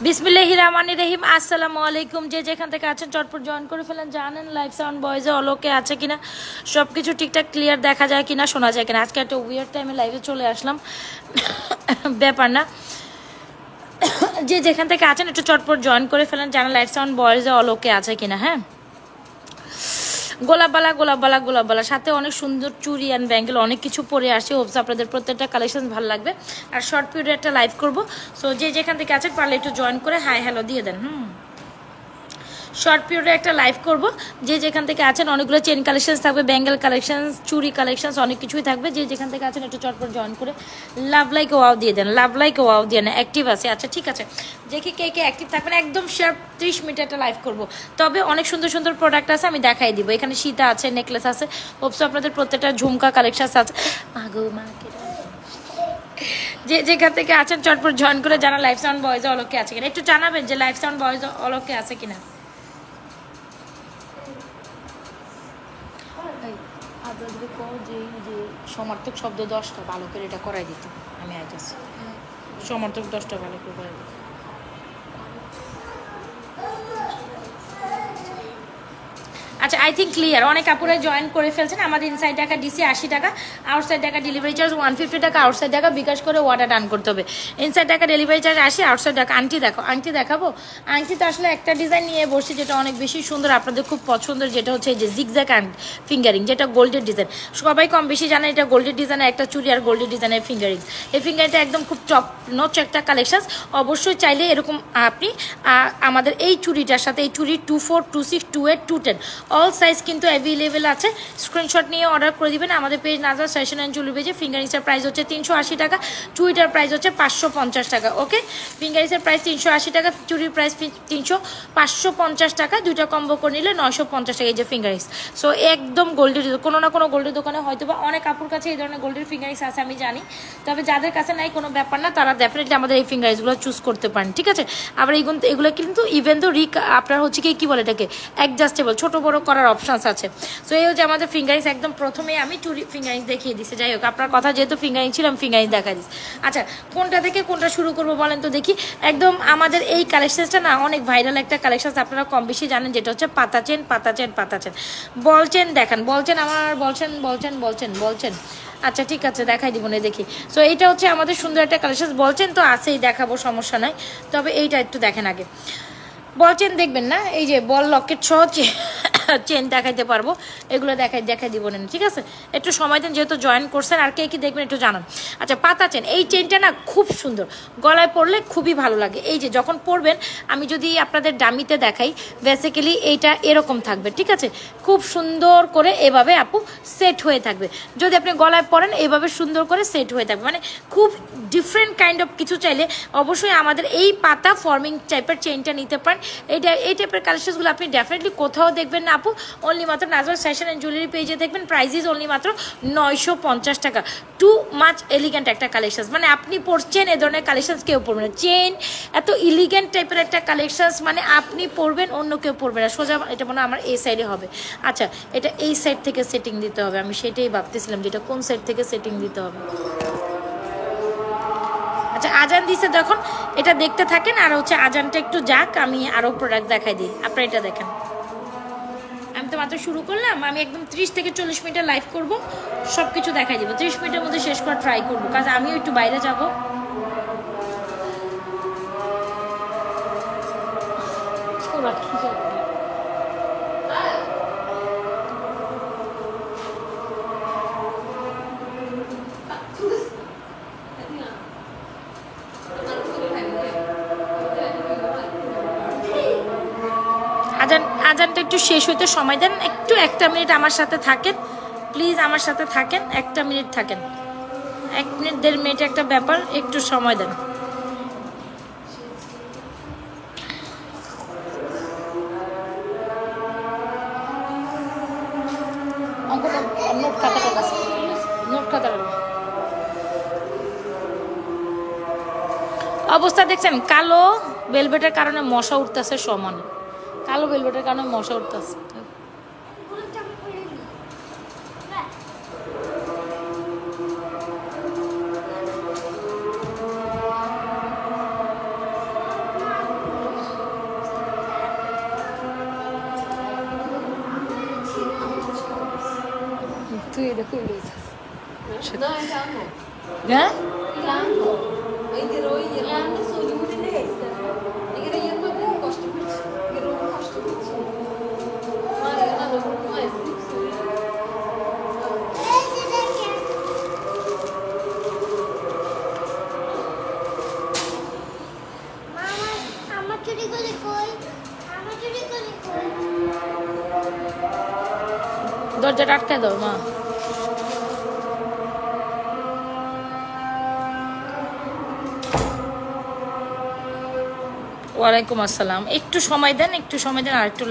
বিসমিল্লাহির রহমানির রহিম। আসসালামু আলাইকুম। যে যেখান থেকে আছেন চটপট জয়েন করে ফেলেন। জানেন লাইভ সাউন্ড ভয়েসে অলোকে আছে কিনা, সব কিছু ঠিকঠাক ক্লিয়ার দেখা যায় কিনা, শোনা যায় কিনা। আজকে একটা উইয়ার্ড টাইমে লাইভে চলে আসলাম, ব্যাপার না। যে যেখান থেকে আছেন একটু চটপট জয়েন করে ফেলেন। জানেন লাইভ সাউন্ড ভয়েসে অলোকে আছে কিনা। হ্যাঁ, গোলাপবালা সাথে অনেক সুন্দর চুড়ি অ্যান্ড ব্যাঙ্গেল অনেক কিছু পরে আসি। হোপস আপনাদের প্রত্যেকটা কালেকশন ভালো লাগবে। আর শর্ট পিরিয়ডে একটা লাইভ করবো। সো যে যেখান থেকে আছেন পারলে একটু জয়েন করে হাই হ্যালো দিয়ে দেন। শর্ট পিরিয়ডে একটা লাইভ করব। যে যেখান থেকে আছেন অনেকগুলো চেন কালেকশনস থাকবে, ব্যাঙ্গেল কালেকশনস, চুড়ি কালেকশনস অনেক কিছুই থাকবে। যে যেখান থেকে আছেন একটু চটপট জয়েন করে লাভ লাইক ওয়াও দিয়ে দেন। লাভ লাইক ওয়াও দিয়ে দেন। অ্যাক্টিভ আছে? আচ্ছা ঠিক আছে। দেখি কে কে অ্যাক্টিভ থাকবেন। একদম শার্প 30 মিনিট একটা লাইভ করব। তবে অনেক সুন্দর সুন্দর প্রোডাক্ট আছে, আমি দেখাই দিব। এখানে সীতা আছে, নেকলেস আছে, হোপস আপনাদের প্রত্যেকটা ঝুমকা কালেকশনস আছে। যে যেখান থেকে আছেন চটপট জয়েন করে জানা লাইভ সাউন্ড ভয়েসে অলোকে আছে কিনা একটু জানাবেন যে লাইভ সাউন্ড ভয়েসে অলোকে আছে কিনা। যে সমর্থক শব্দ 10টা ভালো করে এটা করাই দিত, আমি আইতেছি। সমর্থক 10টা ভালো করে করাই দিত। আচ্ছা, আই থিঙ্ক ক্লিয়ার। অনেক কাপড়ে জয়েন করে ফেলছেন। আমাদের ইনসাইড টাকা ডিসি 80 টাকা, আউটসাইড টাকা ডেলিভারি চার্জ 150 টাকা, আউটসাইড টাকা বিকাশ করে ওয়াটার ডান করতে হবে। ইনসাইড টাকা ডেলিভারি চার্জ 80, আউটসাইড টাকা। আংটি দেখো, আংটি দেখাবো। আংটি তো আসলে একটা ডিজাইন নিয়ে বসছি যেটা অনেক বেশি সুন্দর, আপনাদের খুব পছন্দের, যেটা হচ্ছে এই যে জিগজ্যাগ অ্যান্ড ফিঙ্গারিং, যেটা গোল্ডের ডিজাইন। সবাই কম বেশি জানে এটা গোল্ডের ডিজাইনের একটা চুড়ি আর গোল্ডের ডিজাইনের ফিঙ্গারিং। এই ফিঙ্গারিংটা একদম খুব টপ নচ একটা কালেকশন। অবশ্যই চাইলে এরকম আপনি আমাদের এই চুড়িটার সাথে এই চুড়ি 24, 26, 28, 210 অল সাইজ কিন্তু অ্যাভেলেবেল আছে। স্ক্রিনশট নিয়ে অর্ডার করে দিবেন আমাদের পেজ নাজরা ফ্যাশন অ্যান্ড জুয়েলারি পেজে। ফিঙ্গারিংসের প্রাইস হচ্ছে 380 টাকা, চুড়িটার প্রাইস হচ্ছে 550 টাকা। ওকে, ফিঙ্গারিংসের প্রাইস 380 টাকা, চুড়ির প্রাইস 550 টাকা। দুইটা কম্বো করে নিলে 950 টাকা। এই যে ফিঙ্গারিংস, সো একদম গোল্ডের, কোনো না কোনো গোল্ডের দোকানে হয়তো বা অনেক আপুর কাছে এই ধরনের গোল্ডের ফিঙ্গারিংস আছে আমি জানি। তবে যাদের কাছে নাই কোনো ব্যাপার না, তারা ডেফিনেটলি আমাদের এই ফিঙ্গারিংসগুলো চুজ করতে পারেন। ঠিক আছে, আবার এগুলো কিন্তু ইভেন তো আপনার হচ্ছে কি বলে এটাকে অ্যাডজাস্টেবল, ছোট বড় করার অপশনস আছে। সো এই হচ্ছে আমাদের ফিঙ্গারিংস। একদম প্রথমে আমি চুরি ফিঙ্গারিংস দেখিয়ে দিচ্ছি। যাই হোক, আপনার কথা যেহেতু ফিঙ্গারিং ছিল, আমি ফিঙ্গারিংস দেখা দিচ্ছি। আচ্ছা, কোনটা থেকে কোনটা শুরু করবো বলেন তো দেখি। একদম আমাদের এই কালেকশনসটা না অনেক ভাইরাল একটা কালেকশন, আপনারা কম বেশি জানেন, যেটা হচ্ছে পাতা চেন। বল চেন দেখান, বল চেন আমার, বলছেন। আচ্ছা ঠিক আছে, দেখাই দিব না, দেখি। সো এইটা হচ্ছে আমাদের সুন্দর একটা কালেকশন। বলছেন তো আছেই, দেখাবো, সমস্যা নাই। তবে এইটা একটু দেখেন আগে। বল চেন দেখবেন না, এই যে বল লকেট সহ চেন দেখাইতে পারবো। এগুলো দেখাই দিব না, ঠিক আছে। একটু সময় দেন, যেহেতু জয়েন করছেন। আর কে কি দেখবেন একটু জানান। আচ্ছা, পাতা চেন, এই চেনটা না খুব সুন্দর, গলায় পরলে খুবই ভালো লাগে। এই যে যখন পরবেন, আমি যদি আপনাদের ডামিতে দেখাই, বেসিক্যালি এইটা এরকম থাকবে, ঠিক আছে। খুব সুন্দর করে এভাবে আপু সেট হয়ে থাকবে। যদি আপনি গলায় পরেন, এভাবে সুন্দর করে সেট হয়ে থাকবে, মানে খুব ডিফারেন্ট কাইন্ড অফ কিছু চাইলে অবশ্যই আমাদের এই পাতা ফর্মিং টাইপের চেনটা নিতে পারেন। এই টাইপের কালেকশনগুলো আপনি ডেফিনেটলি কোথাও দেখবেন না আপু, অনলি মাত্র নাজরা ফ্যাশন অ্যান্ড জুয়েলারি পেজে দেখবেন। প্রাইস ইজ অনলি মাত্র 950 টাকা। টু মাচ এলিগেন্ট একটা কালেকশন, মানে আপনি পরছেন এ ধরনের কালেকশন কেউ পরবে না। চেন এত এলিগেন্ট টাইপের একটা কালেকশন, মানে আপনি পরবেন, অন্য কেউ পরবে না। সোজা এটা মনে হয় আমার এই সাইডে হবে। আচ্ছা, এটা এই সাইড থেকে সেটিং দিতে হবে, আমি সেটাই ভাবতেছিলাম যেটা কোন সাইড থেকে সেটিং দিতে হবে। আচ্ছা, আজান দিছে যখন, এটা দেখতে থাকেন। আর হচ্ছে আজানটা একটু যাক, আমি আরও প্রোডাক্ট দেখাই দিই। আপনারা এটা দেখেন। আমি তো মাত্র শুরু করলাম, আমি একদম 30 থেকে 40 মিনিটের লাইভ করব, সব কিছু দেখাই দেবো। 30 মিনিটের মধ্যে শেষ করার ট্রাই করবো, কারণ আমিও একটু বাইরে যাব। আজানটা একটু শেষ হইতে সময় দেন, একটু 1 মিনিট আমার সাথে থাকেন প্লিজ, আমার সাথে থাকেন, 1 মিনিট থাকেন। 1 মিনিট 1.5 মিনিট একটা ব্যাপার, একটু সময় দেন। অবস্থা দেখছেন, কালো ভেলভেটের কারণে মশা উঠতেছে সমানে, কালো ভেলভেটের কারণে মশা উঠতেছে। তুই এটা কই লইছিস না এটা আনো হ্যাঁ এটা আনো এই যে রই এর আনো সরি মুড়ি নেই এখানে এর মধ্যে কষ্ট করছে এর মধ্যে কষ্ট করছে আরে আনো মাই সরি দরজাটা আটকে দাও মা ওয়ালাইকুম আসসালাম একটু সময় দেন আর একটু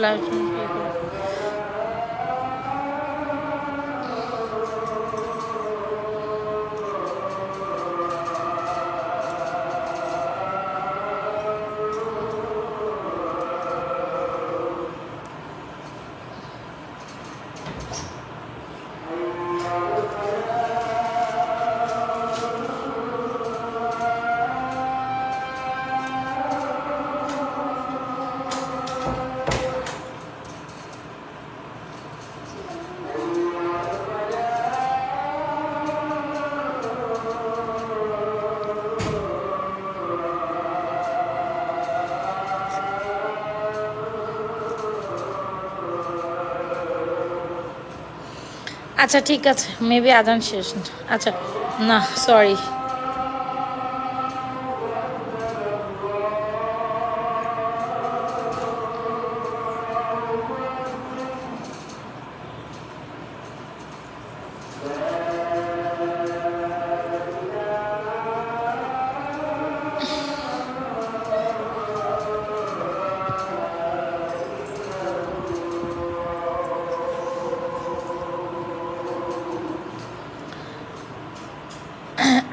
আচ্ছা ঠিক আছে মেবি আজান শেষ আচ্ছা না সরি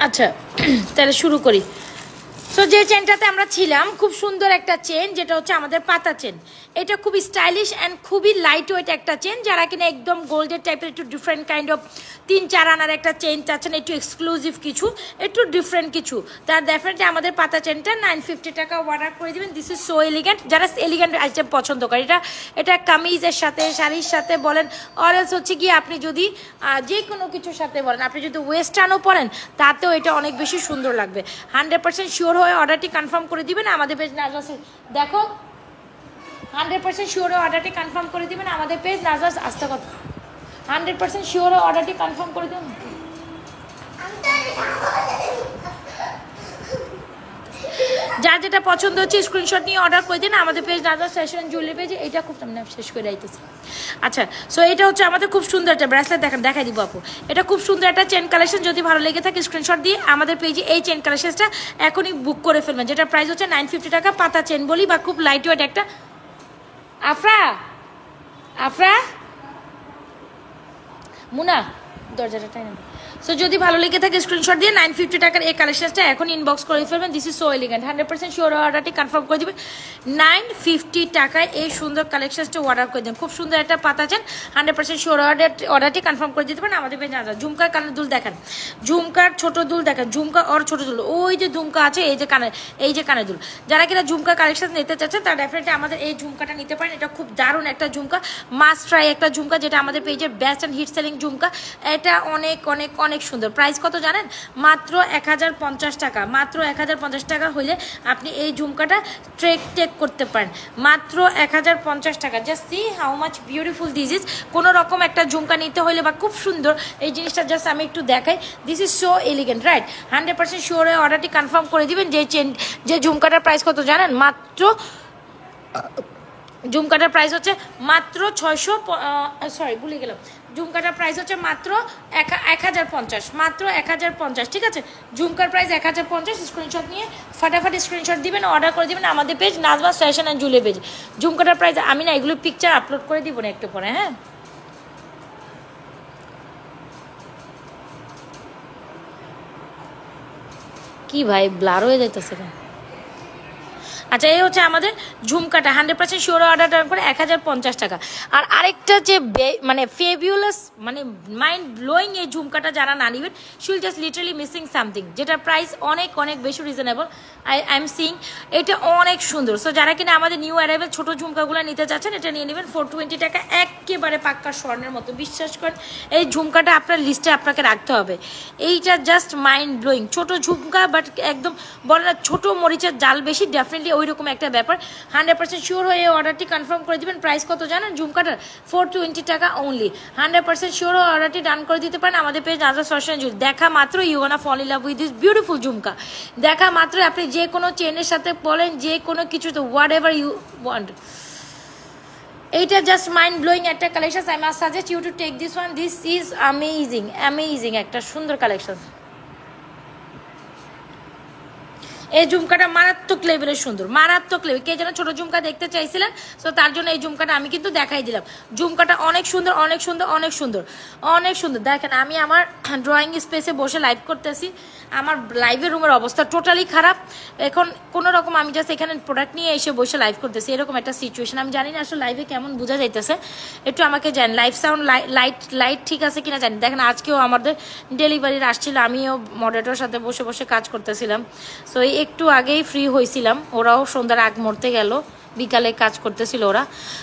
আচ্ছা তাহলে শুরু করি সো যে চেনটাতে আমরা ছিলাম খুব সুন্দর একটা চেন যেটা হচ্ছে আমাদের পাতা চেন এটা খুব স্টাইলিশ অ্যান্ড খুবই লাইট ওয়েট একটা চেন যারা কিনা একদম গোল্ডের টাইপের একটু ডিফারেন্ট কাইন্ড অফ 3-4 আনার একটা চেন চাচ্ছেন একটু এক্সক্লুসিভ কিছু একটু ডিফারেন্ট কিছু তার ডেফিনেটলি আমাদের পাতা চেনটা 950 টাকা অর্ডার করে দিবেন দিস ইজ সো এলিগেন্ট যারা এলিগেন্ট আইটেম পছন্দ করে এটা কামিজের সাথে শাড়ির সাথে বলেন অরেলস হচ্ছে কি আপনি যদি যে কোনো কিছুর সাথে বলেন আপনি যদি ওয়েস্টার্নও পরেন তাতেও এটা অনেক বেশি সুন্দর লাগবে 100% শিওর হয়ে অর্ডারটি কনফার্ম করে দিবেন আমাদের পেজ নাজরাস দেখো 100% শিওর হয়ে অর্ডারটি কনফার্ম করে দিবেন আমাদের পেজ নাজরাস আস্থা কথা 100% শিওর হয়ে অর্ডারটি কনফার্ম করে দিবেন যার যেটা পছন্দ হচ্ছে স্ক্রিনশট নিয়ে অর্ডার করে দিন আমাদের পেজ নাজরাস ফ্যাশন জুয়েলারি পেজে এটা খুব সামনে শেষ করে আইতেছি আচ্ছা সো এটা হচ্ছে আমাদের খুব সুন্দর একটা ব্রেসলেট দেখাই দিব আপু এটা খুব সুন্দর একটা চেন কালেকশন যদি ভালো লেগে থাকে স্ক্রিনশট দিয়ে আমাদের পেজে এই চেন কালেকশনটা এখনই বুক করে ফেলবেন যেটা প্রাইস হচ্ছে 950 টাকা পাতা চেন বলি বা খুব লাইট ওয়েট একটা আফরা মুনা দরজাটা টাইনা সো যদি ভালো লেগে থাকে স্ক্রিনশট দিয়ে 950 টাকার এই কালেকশনটা এখন ইনবক্স করে ফেলবেন this is so elegant 100% sure অর্ডারটি কনফার্ম করে দিবেন 950 টাকায় এই সুন্দর কালেকশনটা অর্ডার করে দিন খুব সুন্দর একটা পাতা চান 100% শিওর অর্ডারটি কনফার্ম করে দিতে পারেন আমাদের পেজে ঝুমকার কানের দুল দেখেন ঝুমকার ছোট দুল দেখেন ঝুমকা আর ছোট দুল ওই যে ঝুমকা আছে এই যে কানের দুল যারা কিনা ঝুমকা কালেকশন নিতে চাচ্ছেন তারা ডেফিনেটলি আমাদের এই ঝুমকাটা নিতে পারেন এটা খুব দারুণ একটা ঝুমকা মাস্ট ট্রাই একটা ঝুমকা যেটা আমাদের পেজের বেস্ট অ্যান্ড হিট সেলিং ঝুমকা এটা অনেক অনেক অনেক সুন্দর প্রাইস কত জানেন মাত্র 1050 টাকা মাত্র 1050 টাকা হইলে আপনি এই ঝুমকাটা টেক করতে পারেন মাত্র 1050 টাকা just see how much beautiful this is কোনো রকম একটা ঝুমকা নিতে হইলে বা খুব সুন্দর এই জিনিসটা জাস্ট আমি একটু দেখাই this is so elegant right 100% sure অর্ডারটি কনফার্ম করে দিবেন যে ঝুমকাটার প্রাইস কত জানেন মাত্র ঝুমকাটার প্রাইস হচ্ছে মাত্র 600 ভুলে গেলাম ঝুমকাটার প্রাইস হচ্ছে মাত্র 1050 মাত্র 1050 ঠিক আছে ঝুমকার প্রাইস 1050 স্ক্রিনশট নিয়ে ফাটাফাটি স্ক্রিনশট দিবেন অর্ডার করে দিবেন আমাদের page Nazma fashion and jewellery page ঝুমকাটার প্রাইস আমি না এগুলো পিকচার আপলোড করে দিব না একটু পরে হ্যাঁ কি ভাই ব্লার হয়ে যাইতেছে আচ্ছা, এই হচ্ছে আমাদের ঝুমকাটা 100% শিওর অর্ডার করে 1050 টাকা। আর আরেকটা যে মানে ফেবিউলাস মানে মাইন্ড ব্লোয়িং এই ঝুমকাটা যারা না নেবেন, শিল জাস্ট লিটারালি মিসিং সামথিং, যেটার প্রাইস অনেক অনেক বেশি রিজনেবল। আই এম সিইং এটা অনেক সুন্দর। সো যারা কিনা আমাদের নিউ অ্যারাইভেল ছোটো ঝুমকাগুলো নিতে চাচ্ছেন, এটা নিয়ে নেবেন 420 টাকা, একেবারে পাক্কা স্বর্ণের মতো। বিশ্বাস করেন এই ঝুমকাটা আপনার লিস্টে আপনাকে রাখতে হবে। এইটা জাস্ট মাইন্ড ব্লোয়িং, ছোটো ঝুমকা বাট একদম বলে না ছোটো মরিচের জাল বেশি, ডেফিনেটলি ওই রকম একটা ব্যাপার। 100% শিওর হয়ে অর্ডারটি কনফার্ম করে দিবেন। প্রাইস কত জানেন ঝুমকাটার? 420 টাকা অনলি। 100% শিওর হয়ে অর্ডারটি ডান করে দিতে পারেন আমাদের পেজ আজাদ ফ্যাশন জুয়েলারি। দেখা মাত্র you gonna fall in love with this beautiful jhumka. দেখা মাত্র আপনি যে কোনো চেনের সাথে বলেন, যে কোনো কিছুতে, হোয়াট এভার ইউ ওয়ান্ট। এইটা জাস্ট মাইন্ড ব্লোয়িং একটা collection. I must suggest you to take this one. This is amazing, amazing একটা সুন্দর কালেকশন। এই ঝুমকাটা মারাত্মক লেভেলের সুন্দর, মারাত্মক লেভেল। কে যেন ছোট ঝুমকা দেখতে চাইছিলেন, সো তার জন্য এই ঝুমকাটা আমি কিন্তু দেখাই দিলাম। ঝুমকাটা অনেক সুন্দর, অনেক সুন্দর, অনেক সুন্দর, অনেক সুন্দর। দেখেন আমি আমার ড্রয়িং স্পেসে বসে লাইভ করতেছি, আমার লাইভের রুমের অবস্থা টোটালি খারাপ। এখন কোনো রকম আমি জাস্ট এখানে প্রোডাক্ট নিয়ে এসে বসে লাইভ করতেছি, এরকম একটা সিচুয়েশন। আমি জানি না আসলে লাইভে কেমন বোঝা যাইতেছে, একটু আমাকে জান লাইভ সাউন্ড লাইট ঠিক আছে কিনা জানি। দেখেন আজকেও আমাদের ডেলিভারির আসছিল, আমিও মডারেটরের সাথে বসে বসে কাজ করতেছিলাম। সো একটু আগেই ফ্রি হয়েছিলাম, ওরাও সন্ধ্যার আগ মরতে গেল, বিকালে কাজ করতেছিল ওরা।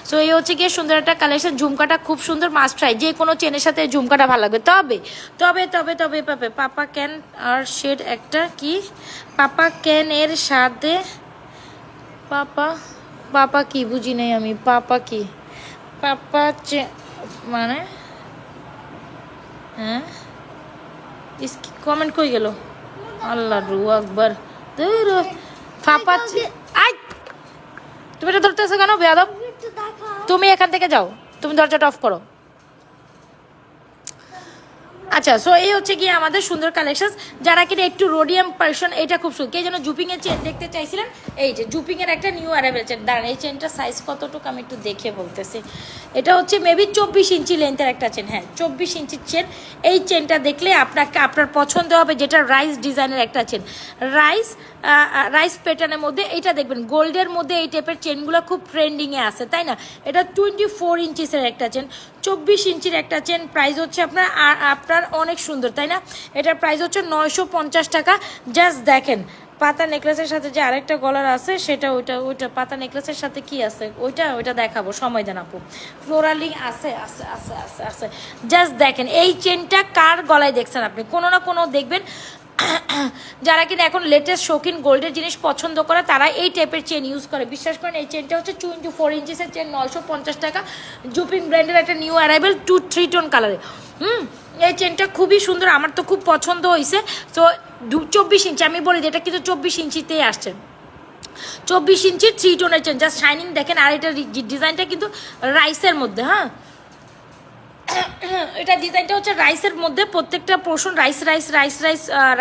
সো এই হচ্ছে গিয়ে সুন্দর একটা কালেকশন। ঝুমকাটা খুব সুন্দর, মাস্ট ট্রাই। যে কোনো চেনের সাথে ঝুমকাটা ভালো লাগবে। তবে তবে তবে তবে পাবে পাপা ক্যান আর শেড একটা কি, পাপা ক্যান এর সাথে পাপা পাপা কি বুঝি নেই আমি, পাপা কি পাপা মানে হ্যাঁ কমেন্ট কই গেল, আল্লাহ রু আকবার। পাপা আই তুমি এটা ধরতেছো কেন বেয়াদব? তুমি এখান থেকে যাও, তুমি দরজাটা অফ করো। আচ্ছা, সো এই হচ্ছে গিয়ে আমাদের সুন্দর কালেকশন। যারা কিনা একটু রোডিয়াম পার্সন, এটা খুব সুন্দর। কে যেন জুপিং এর চেন দেখতে চাইছিলেন, এই যে জুপিং এর একটা নিউ অ্যারাইভেল চেন। দাঁড়ান এই চেনটা সাইজ কতটুকু আমি একটু দেখে বলতেছি। এটা হচ্ছে মেবি 24 ইঞ্চি লেন্থের একটা চেন। হ্যাঁ 24 ইঞ্চির চেন। এই চেনটা দেখলে আপনার পছন্দ হবে, যেটা রাইস ডিজাইনের একটা চেন, রাইস প্যাটার্নের মধ্যে। এইটা দেখবেন গোল্ডের মধ্যে এই টাইপের চেনগুলো খুব ট্রেন্ডিংয়ে আছে, তাই না? এটা 24 ইঞ্চিসের একটা চেন, 24 ইঞ্চির একটা চেন। প্রাইস হচ্ছে আপনার অনেক সুন্দর, তাই না? এটার প্রাইস হচ্ছে 950 টাকা। জাস্ট দেখেন পাতা নেকলেসের সাথে যে আরেকটা গলার আছে সেটা, ওইটা পাতা নেকলেসের সাথে কি আছে ওইটা দেখাবো, সময় দেন আপু। ফ্লোরালিং আছে আছে আছে আছে আছে। জাস্ট দেখেন এই চেনটা কার গলায় দেখছেন আপনি, কোনো না কোনো দেখবেন। যারা কিনা এখন লেটেস্ট শৌখিন গোল্ডের জিনিস পছন্দ করে তারা এই টাইপের চেন ইউজ করে। বিশ্বাস করেন এই চেনটা হচ্ছে 24 ইঞ্চিসের চেন, 950 টাকা। জুপিং ব্র্যান্ডের একটা নিউ অ্যারাইভেল 2-3 টোন কালারে। এই চেনটা খুবই সুন্দর, আমার তো খুব পছন্দ হয়েছে। তো 24 ইঞ্চি আমি বলি এটা কিন্তু 24 ইঞ্চিতেই আসছে। 24 ইঞ্চির 3 টোনের চেন, জাস্ট শাইনিং দেখেন। আর এটা ডিজাইনটা কিন্তু রাইসের মধ্যে। হ্যাঁ এটা ডিজাইনটা হচ্ছে রাইসের মধ্যে, প্রত্যেকটা পোর্শন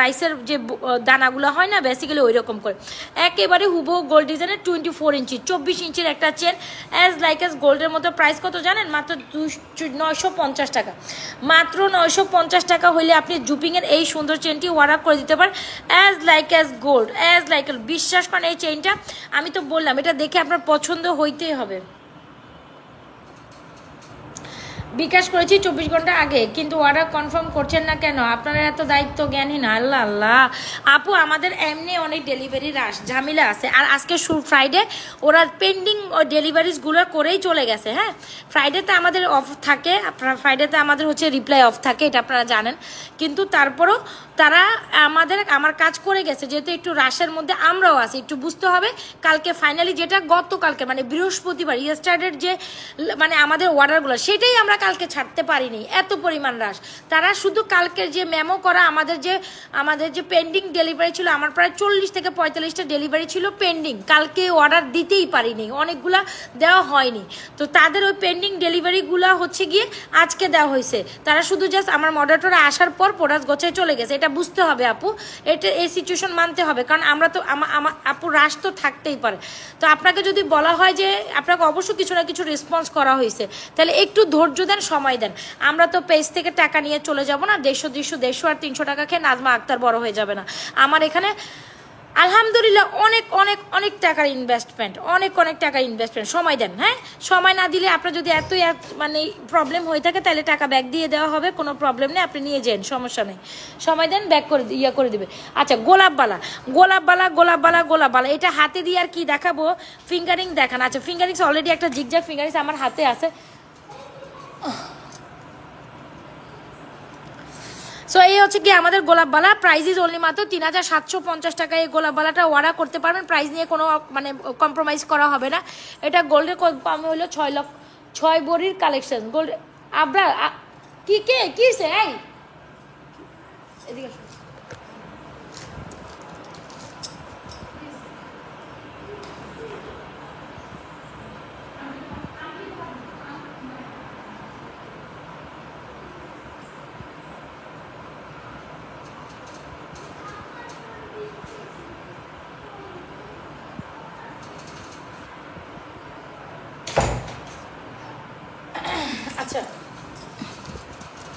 রাইসের যে দানাগুলো হয় না বেসিক্যালি ওই রকম করে একেবারে হুবহু গোল্ড ডিজাইনের 24 ইঞ্চি 24 ইঞ্চির একটা চেন অ্যাজ লাইক অ্যাজ গোল্ডের মতো। প্রাইস কত জানেন? মাত্র 950 টাকা। মাত্র 950 টাকা হইলে আপনি জুপিংয়ের এই সুন্দর চেনটি অর্ডার করে দিতে পারেন as like as gold, as like. বিশ্বাস করেন এই চেনটা আমি তো বললাম এটা দেখে আপনার পছন্দ হইতেই হবে। বিকাশ করেছি 24 ঘন্টা আগে, কিন্তু অর্ডার কনফার্ম করছেন না কেন? আপনারা এত দায়িত্ব জ্ঞানহীন। আল্লাহ আল্লাহ আপু, আমাদের এমনি অনেক ডেলিভারি রাশ ঝামেলা আছে। আর আজকে ফ্রাইডে ওরা পেন্ডিং ডেলিভারিজগুলো করেই চলে গেছে। হ্যাঁ ফ্রাইডেতে আমাদের অফ থাকে, আপনার ফ্রাইডেতে আমাদের হচ্ছে রিপ্লাই অফ থাকে, এটা আপনারা জানেন। কিন্তু তারপরও তারা আমার কাজ করে গেছে, যেহেতু একটু রাশের মধ্যে আমরাও আছি, একটু বুঝতে হবে। কালকে ফাইনালি যেটা গতকালকে মানে বৃহস্পতিবার ইয়েস্টারডের যে মানে আমাদের অর্ডারগুলো সেটাই আমরা কালকে ছাড়তে পারিনি, এত পরিমাণ রাশ। তারা শুধু কালকের যে মেমো করা আমাদের যে পেন্ডিং ডেলিভারি ছিল, আমার প্রায় 40 থেকে 45টা ডেলিভারি ছিল পেন্ডিং, কালকে অর্ডার দিতেই পারিনি, অনেকগুলা দেওয়া হয়নি। তো তাদের ওই পেন্ডিং ডেলিভারিগুলো হচ্ছে গিয়ে আজকে দেওয়া হয়েছে। তারা শুধু জাস্ট আমার মডারেটর আসার পর প্রোডাক্ট গোছায় চলে গেছে। এটা বুঝতে হবে আপু, এটা এই সিচুয়েশন মানতে হবে, কারণ আমরা তো আপু রাশ তো থাকতেই পারে। তো আপনাকে যদি বলা হয় যে আপনাকে অবশ্যই কিছু না কিছু রেসপন্স করা হয়েছে, তাহলে একটু ধৈর্য দেন, সময় দেন। আমরা তো পেজ থেকে টাকা নিয়ে চলে যাব না, 150 আর 300 টাকা খেয়ে নাজমা আক্তার বড় হয়ে যাবে না। আমার এখানে আলহামদুলিল্লাহ অনেক অনেক অনেক টাকার ইনভেস্টমেন্ট, অনেক অনেক টাকার ইনভেস্টমেন্ট। সময় দেন, হ্যাঁ সময় না দিলে আপনার যদি মানে প্রবলেম হয়ে থাকে তাহলে টাকা ব্যাক দিয়ে দেওয়া হবে, কোনো প্রবলেম নেই, আপনি নিয়ে যান, সমস্যা নেই। সময় দেন, ব্যাক করে করে দিবে। আচ্ছা গোলাপবালা, গোলাপবালা গোলাপবালা গোলাপবালা, এটা হাতে দিয়ে আর কি দেখাবো, ফিঙ্গারিং দেখান। আচ্ছা ফিঙ্গারিংস অলরেডি একটা জিগজ্যাগ ফিঙ্গারিংস আমার হাতে আছে। সো এই হচ্ছে কি আমাদের গোলাপবালা, প্রাইস ইজ অনলি মাত্র 3750 টাকা। এই গোলাপবালাটা অর্ডার করতে পারবেন, প্রাইস নিয়ে কোনো মানে কম্প্রোমাইজ করা হবে না। এটা গোল্ডের কম হলো 6 ভরির কালেকশন গোল্ড। আবরা কি কে কিসে এই এদিকে আচ্ছা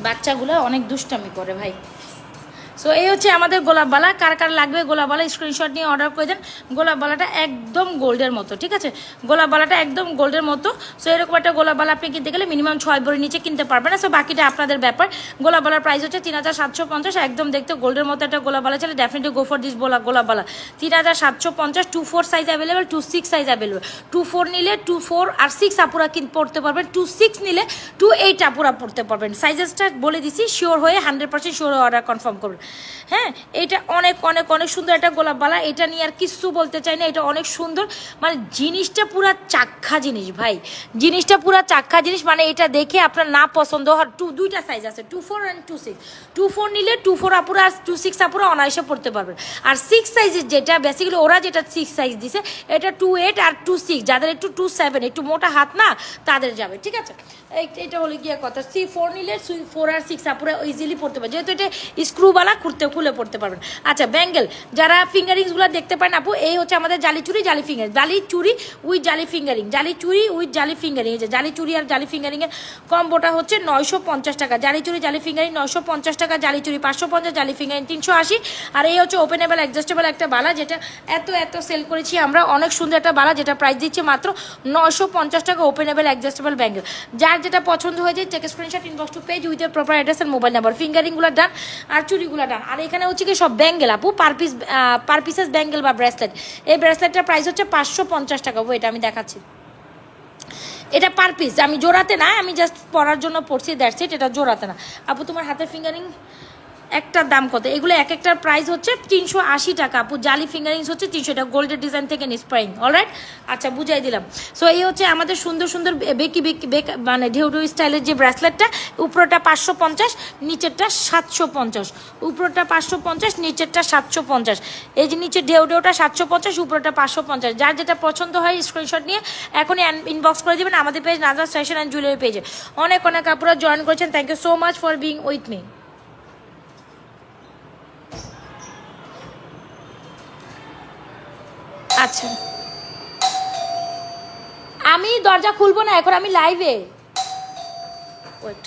বাচ্চাগুলো অনেক দুষ্টামি করে ভাই। সো এই হচ্ছে আমাদের গোলাপবালা, কার কার লাগবে গোলাপবালা স্ক্রিনশট নিয়ে অর্ডার করে দেন। গোলাপবালাটা একদম গোল্ডের মতো, ঠিক আছে, গোলাপবালাটা একদম গোল্ডের মতো। সো এরকম একটা গোলাপবালা আপনি কিনতে গেলে মিনিমাম 6 ভরি নিচে কিনতে পারবেন না। সো বাকিটা আপনাদের ব্যাপার। গোলাপবালার প্রাইস হচ্ছে 3750, একদম দেখতে গোল্ডের মতো একটা গোলাপবালা চলে, definitely go for this golapbala. 3750, 24 size available, 26 size available. 24 নিলে 24 আর 6 আপুরা পড়তে পারবেন, 26 নিলে 28 আপুরা পড়তে পারবেন। সাইজেসটা বলে দিছি, শিওর হয়ে 100% শিওর হয়ে অর্ডার কনফার্ম করবেন। হ্যাঁ এটা অনেক অনেক অনেক সুন্দর একটা গোলাপবালা, এটা নিয়ে আর কিছু বলতে চাই না, এটা অনেক সুন্দর, মানে জিনিসটা পুরা চাক্ষা জিনিস ভাই, জিনিসটা পুরা চাক্ষা জিনিস। মানে এটা দেখে আপনার না পছন্দ হয়, দুইটা সাইজ আছে, 24 and 26। 24 নিলে 24 আপুরা আর 26 আপুরা অনায়াসে পড়তে পারবেন। আর 6 সাইজের যেটা বেসিক্যালি ওরা যেটা 6 সাইজ দিছে এটা 28 আর 26, যাদের একটু 27 একটু মোটা হাত না তাদের যাবে, ঠিক আছে। এটা হলো গিয়ে কথা। 4 নিলে 4 আর 6 আপুরা ইজিলি পড়তে পারবে, যেহেতু এটা স্ক্রুওয়ালা খুলে পড়তে পারবেন। আচ্ছা ব্যাঙ্গেল, যারা ফিঙ্গারিংসগুলো দেখতে পারেন আপু, এই হচ্ছে আমাদের জালি চুড়ি জালি ফিঙ্গারিং, জালি চুড়ি উইথ জালি ফিঙ্গারিং, জালি চুড়ি উইথ জালি ফিঙ্গারিং। এই যে জালি চুড়ি আর জালি ফিঙ্গারিংয়ের কম্বোটা হচ্ছে 950 টাকা। জালি চুড়ি জালি ফিঙ্গারিং 950 টাকা, জালি চুড়ি 550, জালি ফিঙ্গারিং 380। আর এই হচ্ছে ওপেনেবল অ্যাডজাস্টেবল একটা বালা, যেটা এত সেল করেছি আমরা, অনেক সুন্দর একটা বালা, যেটা প্রাইস দিচ্ছে মাত্র 950 টাকা। ওপেনেবল অ্যাডজাস্টেবল ব্যাঙ্গেল, যার যেটা পছন্দ হয়ে যায় take screenshot inbox to page with proper address and mobile number. ফিঙ্গারিংগুলো ডান আর চুড়িগুলো ডান। আর এখানে হচ্ছে কি সব ব্যাঙ্গেল আপু, পার পিসেস ব্যাঙ্গেল বা ব্রেসলেট। এই ব্রেসলেটটার প্রাইস হচ্ছে 550 টাকা। এটা আমি দেখাচ্ছি, এটা পার পিস, আমি জোড়াতে না, আমি জাস্ট পরার জন্য পড়ছি, দ্যাটস ইট, এটা জোড়াতে না। আপু তোমার হাতের ফিঙ্গারিং একটার দাম কত? এগুলো এক একটার প্রাইস হচ্ছে 380 টাকা আপু। জালি ফিঙ্গারিংস হচ্ছে 300 টাকা, গোল্ডের ডিজাইন থেকে ইন্সপায়ারিং। অলরাইট, আচ্ছা বুঝাই দিলাম। সো এই হচ্ছে আমাদের সুন্দর সুন্দর বেকি মানে ঢেউ স্টাইলের যে ব্রেসলেটটা, উপরটা 550, নিচেরটা 750। উপরটা 550, নিচেরটা 750। এই যে নিচে ঢেউটা 750, উপরটা 550। যার যেটা পছন্দ হয় স্ক্রিনশট নিয়ে এখনই ইনবক্স করে দেবেন আমাদের page Nazrat fashion and jewellery পেজে। অনেক অনেক আপুরা জয়েন করেছেন, thank you so much for being with me. আচ্ছা আমি দরজা খুলবো না এখন, আমি লাইভে। ওয়েট,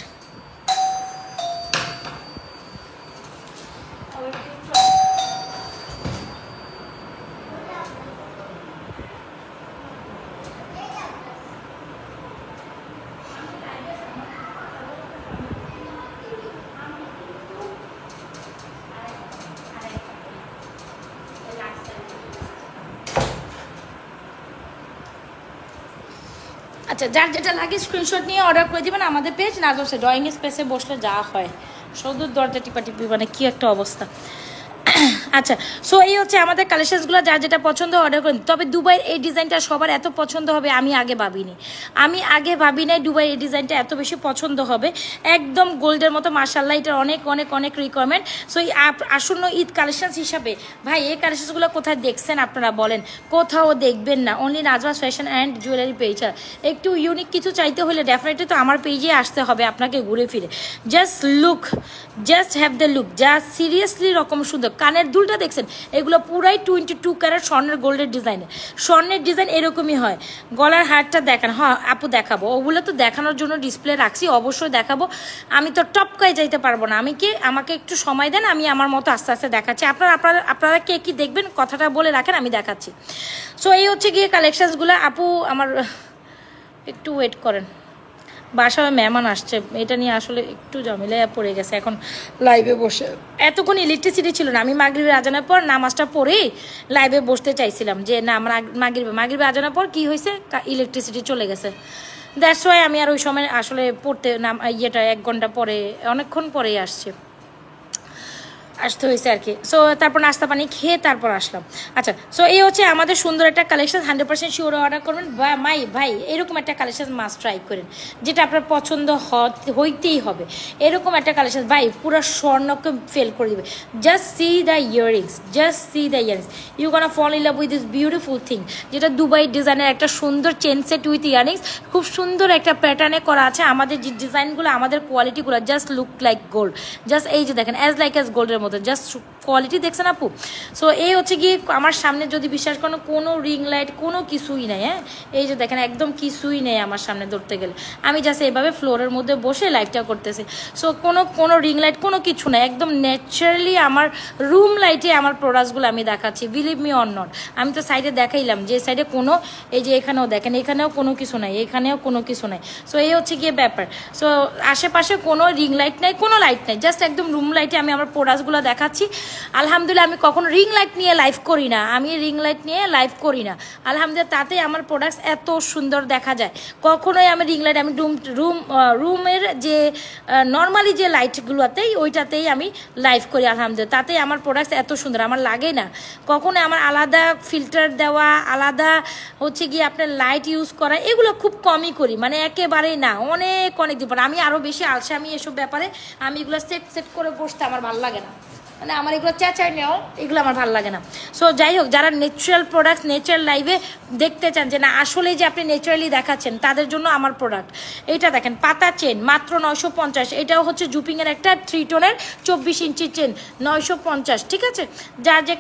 আচ্ছা যার যেটা লাগে স্ক্রিনশট নিয়ে অর্ডার করে দিবেন আমাদের পেজ নাজরসে। ড্রয়িং স্পেসে বসলে যা হয়, শুধু দরজা টিপাটিপি, মানে কি একটা অবস্থা। আচ্ছা সো এই হচ্ছে আমাদের কালেকশনসগুলো, যার যেটা পছন্দ অর্ডার করুন। তবে দুবাইয়ের এই ডিজাইনটা সবার এত পছন্দ হবে আমি আগে ভাবি নাই দুবাইয়ের এই ডিজাইনটা এত বেশি পছন্দ হবে। একদম গোল্ডের মতো, মাশাআল্লাহ, এটার অনেক অনেক অনেক রিকোয়ারমেন্ট। সো এই আসন্ন ঈদ কালেকশনস হিসাবে ভাই এই কালেকশনসগুলো কোথায় দেখছেন আপনারা বলেন? কোথাও দেখবেন না, only Nazrat fashion and jewellery page. একটু ইউনিক কিছু চাইতে হলে ডেফিনেটলি তো আমার পেজে আসতে হবে আপনাকে ঘুরে ফিরে। Just look, just have the look, যা সিরিয়াসলি রকম সুন্দর। কানের দুলটা দেখছেন, এগুলো পুরাই 22 ক্যারেট স্বর্ণের গোল্ডের ডিজাইনের। স্বর্ণের ডিজাইন এরকমই হয়। গলার হারটা দেখান, হ্যাঁ আপু দেখাবো, ওগুলো তো দেখানোর জন্য ডিসপ্লে রাখছি, অবশ্যই দেখাবো। আমি তো টপকায় যাইতে পারবো না, আমাকে একটু সময় দেন, আমি আমার মতো আস্তে আস্তে দেখাচ্ছি। আপনারা কে কি দেখবেন কথাটা বলে রাখেন, আমি দেখাচ্ছি। সো এই হচ্ছে গিয়ে কালেকশনসগুলো। আপু আমার একটু ওয়েট করেন, বাসায় মেহমান আসছে, এটা নিয়ে আসলে একটু ঝামেলায় পড়ে গেছে এখন লাইভে বসে। এতক্ষণ ইলেকট্রিসিটি ছিল না, আমি মাগরিবের আজানের পর নামাজটা পড়েই লাইভে বসতে চাইছিলাম যে না আমার মাগরিবে আজানের পর কি হয়েছে, ইলেকট্রিসিটি চলে গেছে। দ্যাটস ওয়াই আমি আর ওই সময় আসলে পড়তে ইয়েটা 1 ঘন্টা পরে, অনেকক্ষণ পরেই আসতে হয়েছে আর কি। সো তারপর নাস্তা পানি খেয়ে তারপর আসলাম। আচ্ছা, সো এই হচ্ছে আমাদের সুন্দর একটা কালেকশন, 100% শিওর অর্ডার করবেন। বা ভাই এরকম একটা কালেকশন মাস্ট ট্রাই করেন, যেটা আপনার পছন্দ হইতেই হবে। এরকম একটা কালেকশন ভাই পুরো স্বর্ণকে ফেল করে দিবে। Just see the earrings, you gonna fall in love with this beautiful thing, যেটা দুবাই ডিজাইনের একটা সুন্দর চেন সেট উইথ ইয়ারিংস, খুব সুন্দর একটা প্যাটার্নে করা আছে। আমাদের যে ডিজাইনগুলো, আমাদের কোয়ালিটিগুলো just look like gold. Just এই যে দেখেন, অ্যাজ লাইক অ্যাজ গোল্ডের মতো, জাস্ট কোয়ালিটি দেখছেন আপু। সো এই হচ্ছে গিয়ে আমার সামনে যদি বিশ্বাস করেন কোনো রিং লাইট কোনো কিছুই নেই। হ্যাঁ, এই যে দেখেন একদম কিছুই নেই আমার সামনে ধরতে গেলে। আমি জাস্ট এইভাবে ফ্লোরের মধ্যে বসে লাইটটা করতেছি। সো কোনো রিং লাইট কোনো কিছু নেই, একদম ন্যাচারালি আমার রুম লাইটে আমার প্রোডাক্টসগুলো আমি দেখাচ্ছি, বিলিভ মি অর নট। আমি তো সাইডে দেখাইলাম যে সাইডে কোনো, এই যে এখানেও দেখেন, এখানেও কোনো কিছু নাই, এখানেও কোনো কিছু নাই। সো এই হচ্ছে গিয়ে ব্যাপার। সো আশেপাশে কোনো রিং লাইট নাই, কোনো লাইট নাই, জাস্ট একদম রুম লাইটে আমি আমার প্রোডাক্টসগুলো দেখাচ্ছি। আলহামদুলিল্লাহ আমি কখনো রিং লাইট নিয়ে লাইভ করি না, আলহামদুলিল্লাহ তাতে আমার প্রোডাক্টস এত সুন্দর দেখা যায়। কখনোই আমি রিং লাইট, আমি রুমের যে নর্মালি যে লাইটগুলোতেই ওইটাতেই আমি লাইভ করি, আলহামদুলিল্লাহ তাতেই আমার প্রোডাক্টস এত সুন্দর আমার লাগে না। কখনো আমার আলাদা ফিল্টার দেওয়া, আলাদা হচ্ছে গিয়ে আপনার লাইট ইউজ করা, এগুলো খুব কমই করি, মানে একেবারেই না। অনেক দিন পর আমি আরও বেশি আলসে, আমি এসব ব্যাপারে আমি এগুলো সেট করে বসতে আমার ভালো লাগে না, মানে আমার এগুলো চেঁচাই নেওয়া, এগুলো আমার ভালো লাগে না। সো যাই হোক, যারা ন্যাচারাল প্রোডাক্ট ন্যাচারাল লাইভে দেখতে চান যে না আসলেই যে আপনি ন্যাচারালি দেখাচ্ছেন, তাদের জন্য আমার প্রোডাক্ট। এইটা দেখেন, পাতা চেন মাত্র 950। এটাও হচ্ছে জুপিংয়ের একটা 3 টোনের 24 ইঞ্চি চেন, 950। ঠিক আছে, যার যে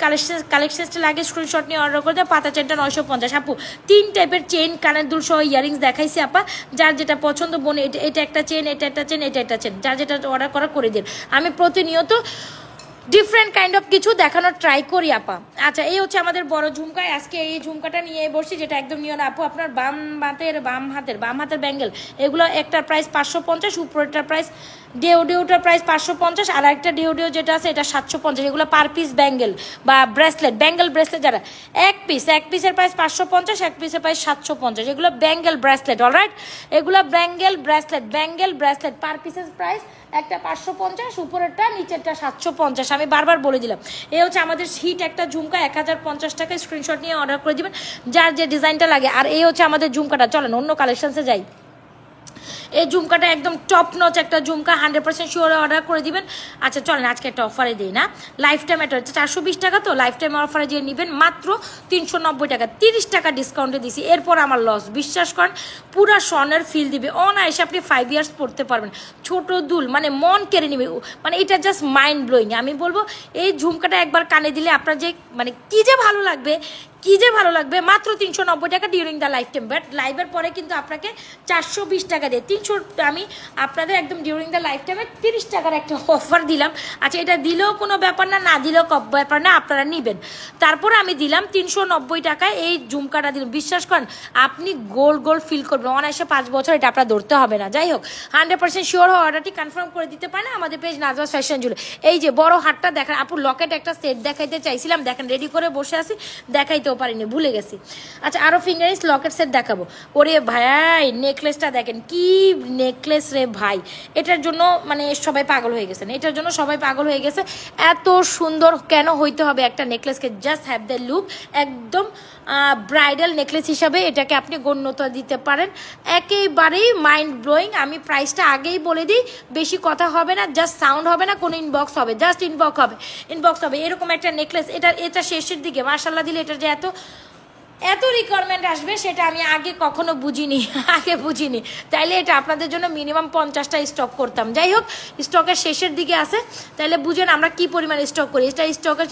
কালেকশনটা লাগে স্ক্রিনশট নিয়ে অর্ডার করে দেয়। পাতা চেনটা 950। আপু 3 টাইপের চেন, কানের দুল সহ ইয়ারিংস দেখাইছি আপা, যার যেটা পছন্দ বোন, এটা একটা চেন, এটা একটা চেন, এটা একটা চেন, যার যেটা অর্ডার করা করে দিন। আমি প্রতিনিয়ত ডিফারেন্ট কাইন্ড অফ কিছু দেখানোর ট্রাই করি আপা। আচ্ছা, এই হচ্ছে আমাদের বড় ঝুমকা। আজকে এই ঝুমকাটা নিয়ে বসছি, যেটা একদম নিও না আপু। আপনার বাম হাতের ব্যাঙ্গেল, এগুলো একটার প্রাইস 550, উপরেরটার প্রাইস ডিওটার প্রাইস 550, আর একটা ডিও যেটা আছে এটা 750। এগুলো পার পিস ব্যাঙ্গেল বা ব্যাঙ্গেল ব্রেসলেট, যারা এক পিসের প্রাইস 550, এক পিসের প্রাইস 750। এগুলো ব্যাঙ্গেল ব্রেসলেট, অলরাইট, এগুলো ব্যাঙ্গেল ব্রেসলেট পার পিসের প্রাইস একটা 550, উপরেরটা নিচেরটা 750। আমি বারবার বলে দিলাম। এই হচ্ছে আমাদের হিট একটা ঝুমকা, 1050 টাকায় স্ক্রিনশট নিয়ে অর্ডার করে দিবেন যার যে ডিজাইনটা লাগে। আর এই হচ্ছে আমাদের ঝুমকাটা। চলেন অন্য কালেকশনসে যাই। এই ঝুমকাটা একদম টপ নচ একটা ঝুমকা, 100% শিওর অর্ডার করে দিবেন। আচ্ছা চলেন আজকে একটা অফারে দিই না, লাইফ টাইম এটা হচ্ছে 420 টাকা, তো লাইফ টাইম অফারে যে নেবেন মাত্র 390 টাকা, 30 টাকা ডিসকাউন্টে দিছি। এরপর আমার লস, বিশ্বাস করেন পুরা স্বর্ণের ফিল দিবে। অনায়াসে আপনি 5 ইয়ার্স পড়তে পারবেন। ছোট দুল মানে মন কেড়ে নেবে, মানে এটা জাস্ট মাইন্ড ব্লোয়িং। আমি বলবো এই ঝুমকাটা একবার কানে দিলে আপনার যে মানে কি যে ভালো লাগবে। মাত্র 390 টাকা during the life time. But লাইভের পরে কিন্তু আপনাকে 420 টাকা দিয়ে 300, আমি আপনাদের একদম ডিউরিং দ্য লাইফ টাইমে 30 টাকার একটা অফার দিলাম। আচ্ছা, এটা দিলেও কোনো ব্যাপার না দিলেও ব্যাপার না, আপনারা নেবেন। তারপরে আমি দিলাম 390 টাকায় এই ঝুমকাটা দিলাম। বিশ্বাস করেন আপনি গোল্ড ফিল করবেন অনায়াসে 5 বছর, এটা আপনার ধরতে হবে না। যাই হোক, 100% শিওর হওয়া অর্ডারটি কনফার্ম করে দিতে পারেন আমাদের পেজ নাজওয়াজ ফ্যাশন জুয়েলারি। এই যে বড় হাটটা দেখেন আপু, লকেট একটা সেট দেখাইতে চাইছিলাম, দেখেন রেডি করে বসে আছি, দেখাইতেও পারিনি, ভুলে গেছি। আচ্ছা, আরো ফিঙ্গারিংস লকেট সেট দেখাবো। ওরে ভাই নেকলেসটা দেখেন, কি নেকলেস রে ভাই, এটার জন্য মানে সবাই পাগল হয়ে গেছে, এত সুন্দর কেন হইতে হবে একটা নেকলেসকে? জাস্ট হ্যাভ দ্য লুক, একদম ব্রাইডাল নেকলেস হিসাবে এটাকে আপনি গণ্যতা দিতে পারেন। একেবারেই মাইন্ড ব্লোয়িং। আমি প্রাইসটা আগেই বলে দিই, বেশি কথা হবে না, জাস্ট সাউন্ড হবে না, কোনো ইনবক্স হবে, জাস্ট ইনবক্স হবে। এরকম একটা নেকলেস, এটা শেষের দিকে মাশাআল্লাহ দিলে এটা যে এত এত রিকোয়ারমেন্ট আসবে সেটা আমি আগে কখনো বুঝিনি তাইলে এটা আপনাদের জন্য মিনিমাম 50টা স্টক করতাম। যাই হোক, স্টকের শেষের দিকে আছে, তাইলে বুঝেন আমরা কি পরিমাণ স্টক করি। এটা স্টকের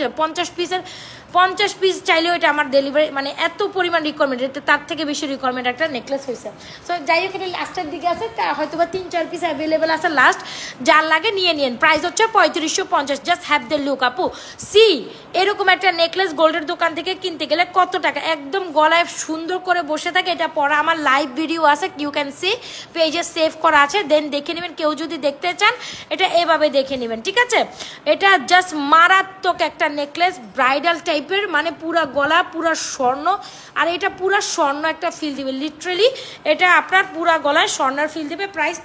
50 পিস চাইলেও এটা আমার ডেলিভারি, মানে এত পরিমাণ রিকোয়ারমেন্ট, এটা তার থেকে বেশি রিকোয়ারমেন্ট একটা নেকলেস হয়েছে। সো যাই হোক, এটা লাস্টের দিকে আছে, হয়তো বা 3-4 পিস অ্যাভেলেবেল আছে লাস্ট, যার লাগে নিয়ে নিন। প্রাইস হচ্ছে 3550। জাস্ট হ্যাভ দ্য লুক আপু, সি এরকম একটা নেকলেস গোল্ডের দোকান থেকে কিনতে গেলে কত টাকা, একদম গলায় সুন্দর করে বসে থাকে। এটা পরে আমার লাইভ ভিডিও আছে, ইউ ক্যান সি, পেজে সেভ করা আছে, দেন দেখে নেবেন। কেউ যদি দেখতে চান এটা এভাবে দেখে নেবেন, ঠিক আছে। এটা জাস্ট মারাত্মক একটা নেকলেস, ব্রাইডাল টাইপের, মানে পুরা গলা পুরা স্বর্ণ, আর এটা পুরা স্বর্ণ একটা ফিল দিবে। লিটারেলি এটা আপনার পুরা গলায় স্বর্ণের ফিল দিবে। Price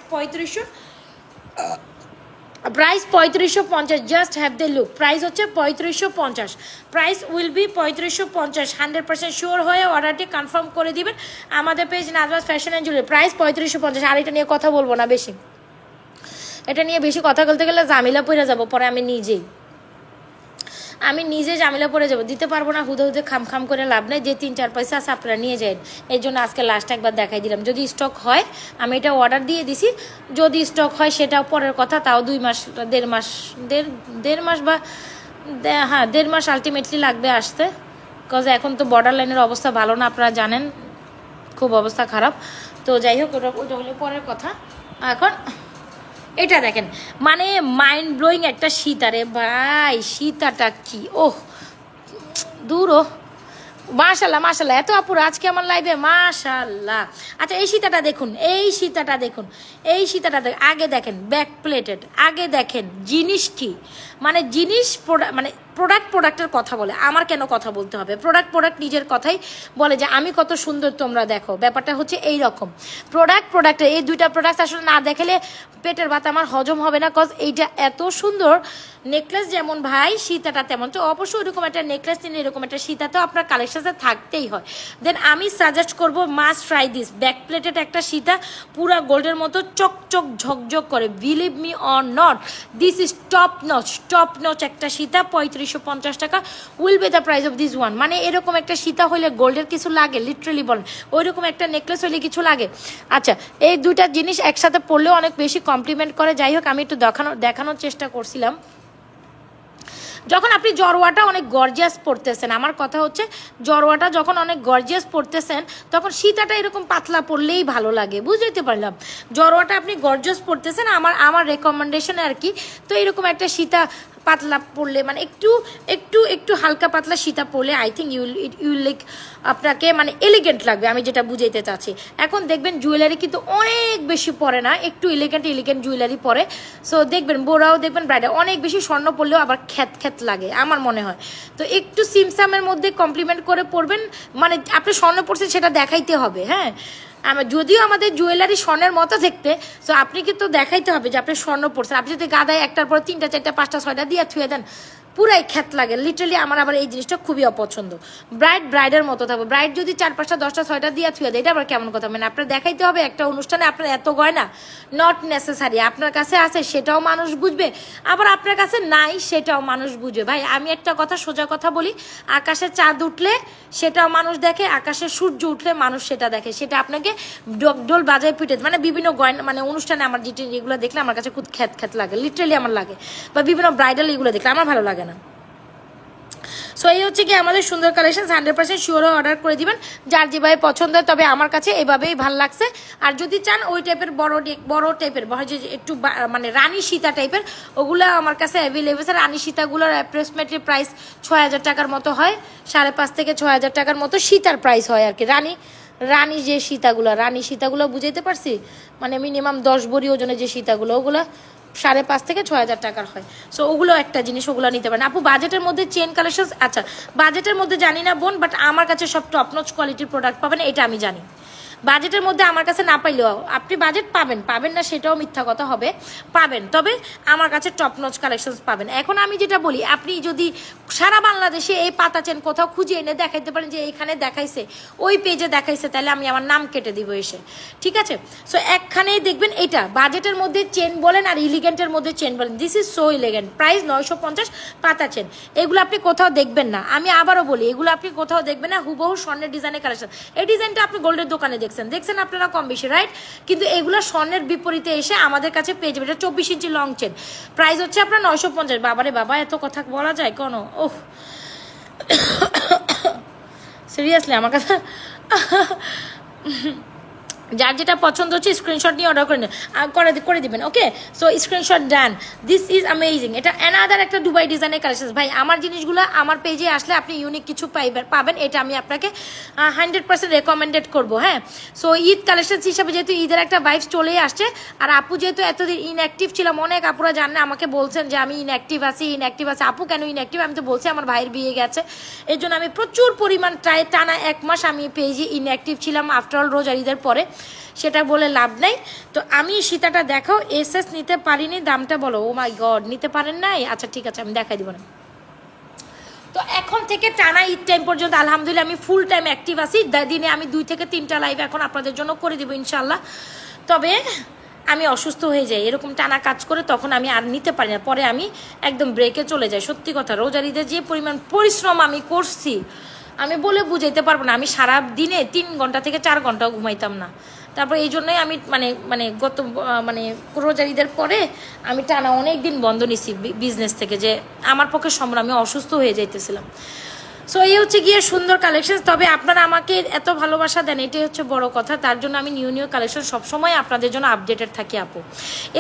3550। Just have the look. Price হচ্ছে 3550। Price will be 3550। 100% শিওর হয়ে অর্ডারটি কনফার্ম করে দিবেন আমাদের page Nazma's fashion and jewellery. Price 3550। আর এটা নিয়ে কথা বলবো না বেশি, এটা নিয়ে বেশি কথা বলতে গেলে ঝামেলা পড়ে যাবো পরে। আমি নিজে ঝামেলা পড়ে যাবো, দিতে পারবো না। হুদে খাম করে লাভ নেই। যে 3-4 পয়সা আছে আপনারা নিয়ে যান। এই জন্য আজকে লাস্ট একবার দেখাই দিলাম। যদি স্টক হয়, আমি এটা অর্ডার দিয়ে দিছি, যদি স্টক হয় সেটাও পরের কথা। তাও 2 মাস, 1.5 মাস, দেড় মাস বা হ্যাঁ 1.5 মাস আলটিমেটলি লাগবে আসতে। বিকজ এখন তো বর্ডার লাইনের অবস্থা ভালো না, আপনারা জানেন, খুব অবস্থা খারাপ। তো যাই হোক, ওটা হলো পরের কথা। এখন এটা দেখেন, মানে মাইন্ড ব্লোয়িং একটা সীতারে ভাই। সীতাটা কি, ওহ দূর, ও মাশাল্লাহ এত আপুরা আজকে আমার লাইভে, মাশাল্লাহ। আচ্ছা এই সীতাটা দেখুন, আগে দেখেন ব্যাক প্লেটেড, আগে দেখেন জিনিস কি, মানে জিনিস মানে প্রোডাক্টের কথা বলে। আমার কেন কথা বলতে হবে? প্রোডাক্ট নিজের কথাই বলে যে আমি কত সুন্দর, তোমরা দেখো। ব্যাপারটা হচ্ছে এই রকম, প্রোডাক্টের এই 2টা প্রোডাক্ট আসলে না দেখালে পেটের ভাত আমার হজম হবে না। কজ এইটা এত সুন্দর নেকলেস, যেমন ভাই সীতাটা তেমন। তো অবশ্যই এরকম একটা নেকলেস নিন, এরকম একটা সীতাতেও আপনার কালেকশনে থাকতেই হয়। দেন আমি সাজেস্ট করব must try this. Back plated একটা সীতা, পুরা গোল্ডের মতো চকচক ঝকঝক করে। Believe me or not, this is top notch একটা সীতা। 3550 টাকা will be the price of this one. মানে এরকম একটা সীতা হইলে গোল্ডের কিছু লাগে? লিটারেলি বলেন, ওইরকম একটা নেকলেস হইলে কিছু লাগে? আচ্ছা, এই 2টা জিনিস একসাথে পড়লেও অনেক বেশি কমপ্লিমেন্ট করে। যাই হোক, আমি একটু দেখানোর চেষ্টা করছিলাম। যখন আপনি জড়োয়াটা অনেক গর্জিয়াস পড়তেছেন, আমার কথা হচ্ছে জড়োয়াটা যখন অনেক গর্জিয়াস পড়তেছেন, তখন সীতাটা এরকম পাতলা পড়লেই ভালো লাগে। বুঝতে পারলাম, জড়োয়াটা আপনি গর্জিয়াস পড়তেছেন, আমার রেকমেন্ডেশন আর কি। তো এরকম একটা সীতা পাতলা পড়লে, মানে একটু হালকা পাতলা সীতা পড়লে, আই থিঙ্ক ইউ লাইক, আপনাকে মানে এলিগেন্ট লাগবে, আমি যেটা বুঝাইতে চাচ্ছি। এখন দেখবেন জুয়েলারি কিন্তু অনেক বেশি পরে না, একটু এলিগেন্ট জুয়েলারি পরে। সো দেখবেন বোরাও দেখবেন ব্রাইডাল অনেক বেশি স্বর্ণ পড়লেও আবার খ্যাত লাগে আমার মনে হয়। তো একটু সিমসামের মধ্যে কমপ্লিমেন্ট করে পড়বেন, মানে আপনি স্বর্ণ পড়ছেন সেটা দেখাইতে হবে। হ্যাঁ, যদিও আমাদের জুয়েলারি স্বর্ণের মতো দেখতে, সো আপনি কিন্তু দেখাইতে হবে যে আপনি স্বর্ণ পড়ছেন। আপনি যদি গাদায় 1টার পর 3টা 4টা 5টা 6টা দিয়ে থুয়ে দেন, পুরাই খ্যাত লাগে। লিটারালি আমার আবার এই জিনিসটা খুবই অপছন্দ। ব্রাইডের মতো থাকবে। ব্রাইড যদি 4, 5টা 10টা 6টা দিয়ে থুয়ে দেয়, এটা আবার কেমন কথা? মানে আপনার দেখাইতে হবে একটা অনুষ্ঠানে আপনার এত গয়না, নট নেসেসারি। আপনার কাছে আছে সেটাও মানুষ বুঝবে, আবার আপনার কাছে নাই সেটাও মানুষ বুঝবে। ভাই আমি একটা কথা, সোজা কথা বলি, আকাশে চাঁদ উঠলে সেটাও মানুষ দেখে, আকাশে সূর্য উঠলে মানুষ সেটা দেখে। সেটা আপনাকে ডোল বাজায় পিটে, মানে বিভিন্ন গয়না, মানে অনুষ্ঠানে আমার যেগুলো দেখলে আমার কাছে খুব খ্যাত লাগে, লিটারালি আমার লাগে। বা বিভিন্ন ব্রাইডাল এগুলো দেখলে আমার ভালো লাগে না। সো এই হচ্ছে কি আমাদের সুন্দর কালেকশন। 100% শিওর অর্ডার করে দিবেন যার যেভাবে পছন্দ হয়। তবে আমার কাছে এভাবেই ভালো লাগছে। আর যদি চান ওই টাইপের বড় টাইপের, যে একটু মানে রানী সীতা টাইপের, ওগুলো আমার কাছে অ্যাভেলেবেল। রানী সীতাগুলোর অ্যাপ্রক্সিমেটলি প্রাইস 6000 টাকার মতো হয়, 5.5 থেকে 6000 টাকার মতো সীতার প্রাইস হয় আর কি। রানী যে সীতাগুলো বুঝাইতে পারছি, মানে মিনিমাম 10 ভরি ওজনের যে সীতাগুলো, ওগুলো 5.5 থেকে 6000 টাকার হয়। সো ওগুলো একটা জিনিস, ওগুলো নিতে পারেন আপু। বাজেটের মধ্যে চেন কালেকশন, আচ্ছা বাজেটের মধ্যে জানি না বোন, বাট আমার কাছে সব টপ নচ কোয়ালিটির প্রোডাক্ট পাবেন, এটা আমি জানি। বাজেটের মধ্যে আমার কাছে না পাইলেও আপনি বাজেট পাবেন না সেটাও মিথ্যা কথা হবে, পাবেন, তবে আমার কাছে টপ নচ কালেকশন পাবেন। এখন আমি যেটা বলি, আপনি যদি সারা বাংলাদেশে এই পাতা চেন কোথাও খুঁজে এনে দেখাইতে পারেন যে এইখানে দেখাইছে, ওই পেজে দেখাইছে, তাহলে আমি আমার নাম কেটে দিব এসে, ঠিক আছে? সো একখানেই দেখবেন এটা বাজেটের মধ্যে চেন বলেন আর ইলিগেন্টের মধ্যে চেন বলেন, this is so elegant, price 950 পাতা চেন। এগুলো আপনি কোথাও দেখবেন না, আমি আবারও বলি এগুলো আপনি কোথাও দেখবেন না। হুবহু স্বর্ণের ডিজাইনের কালেকশন, এই ডিজাইনটা আপনি গোল্ডের দোকানে দেখছেন আপনারা কম বেশি, রাইট? কিন্তু এগুলো স্বর্ণের বিপরীতে এসে আমাদের কাছে পেয়ে যাবে। এটা 24 ইঞ্চি লং চেন, প্রাইস হচ্ছে আপনার 950। বাবারে বাবা, এত কথা বলা যায় কোনো? ওহ সিরিয়াসলি আমার কাছে যার যেটা পছন্দ হচ্ছে স্ক্রিনশট নিয়ে অর্ডার করে দিবেন, okay? So screenshot done, this is amazing. এটা অ্যানাদার একটা দুবাই ডিজাইনের কালেকশন। ভাই আমার জিনিসগুলো আমার পেজে আসলে আপনি ইউনিক কিছু পাবেন, এটা আমি আপনাকে 100% রেকমেন্ডেড করবো, হ্যাঁ? সো ঈদ কালেকশন হিসাবে যেহেতু ঈদের একটা ভাইবস চলেই আসছে, আর আপু যেহেতু এতদিন ইনঅ্যাক্টিভ ছিলাম, অনেক আপুরা জানে আমাকে বলছেন যে আমি ইনঅ্যাক্টিভ আছি। আপু কেন ইনঅ্যাক্টিভ? আমি তো বলছি আমার ভাইয়ের বিয়ে গেছে, এর জন্য আমি প্রচুর পরিমাণ টানা 1 মাস আমি পেজে ইনঅ্যাক্টিভ ছিলাম, আফটার অল রোজার ঈদের পরে, সেটা বলে লাভ নাই। তো আমি সীতাটা দেখাও, এসএস নিতে পারিনি, দামটা বলো। ও মাই গড, নিতে পারেন নাই? আচ্ছা ঠিক আছে, আমি দেখাই দিব না। তো এখন থেকে টানা ঈদ টাইম পর্যন্ত আলহামদুলিল্লাহ আমি ফুল টাইম অ্যাক্টিভ আছি। দিনে আমি 2 থেকে 3টা লাইভ এখন আপনাদের জন্য করে দিব ইনশাল্লাহ। তবে আমি অসুস্থ হয়ে যাই এরকম টানা কাজ করে, তখন আমি আর নিতে পারি না, পরে আমি একদম ব্রেকে চলে যাই। সত্যি কথা, রোজার ঈদে যে পরিমাণ পরিশ্রম আমি করছি আমি বলে বুঝাইতে পারবো না। আমি সারা দিনে 3 ঘন্টা থেকে 4 ঘন্টাও ঘুমাইতাম না। তারপর এই জন্যই আমি গত রোজার ঈদের পরে আমি টানা অনেক দিন বন্ধ নিছি বিজনেস থেকে, যে আমার পক্ষে সম্ভব, আমি অসুস্থ হয়ে যাইতেছিলাম। সো এই হচ্ছে গিয়ে সুন্দর কালেকশন। তবে আপনারা আমাকে এত ভালোবাসা দেন, এটাই হচ্ছে বড় কথা। তার জন্য আমি নিউ কালেকশন সবসময় আপনাদের জন্য আপডেটেড থাকি আপু।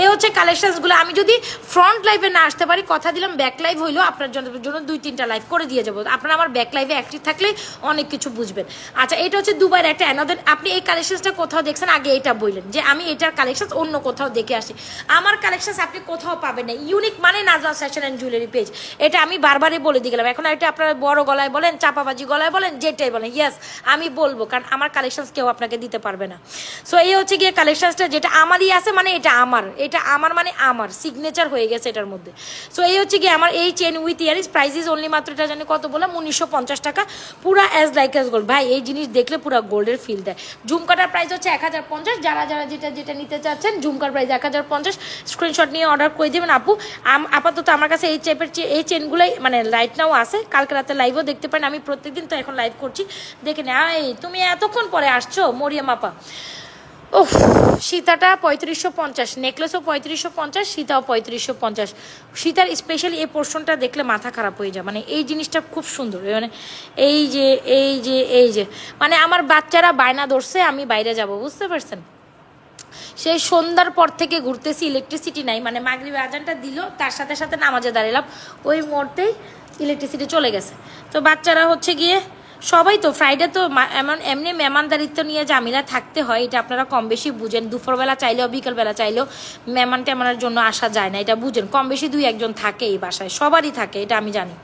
এই হচ্ছে কালেকশনসগুলো। আমি যদি ফ্রন্ট লাইভে না আসতে পারি, কথা দিলাম ব্যাক লাইভ হইলেও আপনার জন্য 2-3টা লাইভ করে দিয়ে যাবো। আপনারা আমার ব্যাক লাইভে অ্যাক্টিভ থাকলে অনেক কিছু বুঝবেন। আচ্ছা, এটা হচ্ছে দুবাইয়ের একটা অ্যানাদার। আপনি এই কালেকশনসটা কোথাও দেখছেন? আগে এটা বললেন যে আমি এটার কালেকশন অন্য কোথাও দেখে আসি। আমার কালেকশন আপনি কোথাও পাবেন না। ইউনিক মানে Nazma fashion and jewellery page, এটা আমি বারবারই বলে দিয়ে গেলাম। এখন এটা আপনারা বড় গলায় বলেন, চাপাবাজি গলায় বলেন, যেটাই বলেন, ইয়েস আমি বলবো, কারণ আমার কালেকশন কেউ আপনাকে দিতে পারবে না। সো এই হচ্ছে গিয়ে কালেকশনসটা, যেটা আমারই আছে, মানে এটা আমার মানে আমার সিগনেচার হয়ে গেছে এটার মধ্যে। সো এই হচ্ছে গিয়ে আমার এই chain with earrings, price only মাত্র এটা জানি কত বললাম, 1950 টাকা, পুরা অ্যাজ লাইক অ্যাজ গোল্ড। ভাই এই জিনিস দেখলে পুরো গোল্ডের ফিল দেয়। ঝুমকাটার প্রাইস হচ্ছে 1050। যারা যেটা নিতে চাচ্ছেন, ঝুমকার প্রাইস 1050, স্ক্রিনশট নিয়ে অর্ডার করে দেবেন আপু। আপাতত আমার কাছে এই টাইপের এই চেনগুলোই মানে লাইট নাও আছে, কালকে রাতে লাইভও দেখতে পারেন। আমি প্রত্যেকদিন তো এখন লাইভ করছি, দেখে নে। তুমি এতক্ষণ পরে আসছো মরিয়াম আপা। ওহ, সীতাটা 3550, নেকলেসও 3550, সীতাও 3550। সীতার স্পেশালি এই পোর্শনটা দেখলে মাথা খারাপ হয়ে যায়, মানে এই জিনিসটা খুব সুন্দর। মানে এই যে মানে আমার বাচ্চারা বায়না ধরছে আমি বাইরে যাব, বুঝতে পারছেন? সেই সন্ধ্যার পর থেকে ঘুরতেছি, ইলেকট্রিসিটি নাই, মানে মাগরিব আজানটা দিল, তার সাথে সাথে নামাজে দাঁড়ালাম, ওই মুহূর্তেই ইলেকট্রিসিটি চলে গেছে। তো বাচ্চারা হচ্ছে গিয়ে সবাই তো ফ্রাইডে তো এমনি মেহমানদারিত্ব নিয়ে জামিলা থাকতে হয়, এটা আপনারা কম বেশি বুঝেন। দুপুরবেলা চাইলেও বিকেলবেলা চাইলেও মেহমান টেমানের জন্য আসা যায় না, এটা বুঝেন। কম বেশি 2-1 থাকে এই বাসায়, সবারই থাকে, এটা আমি জানি।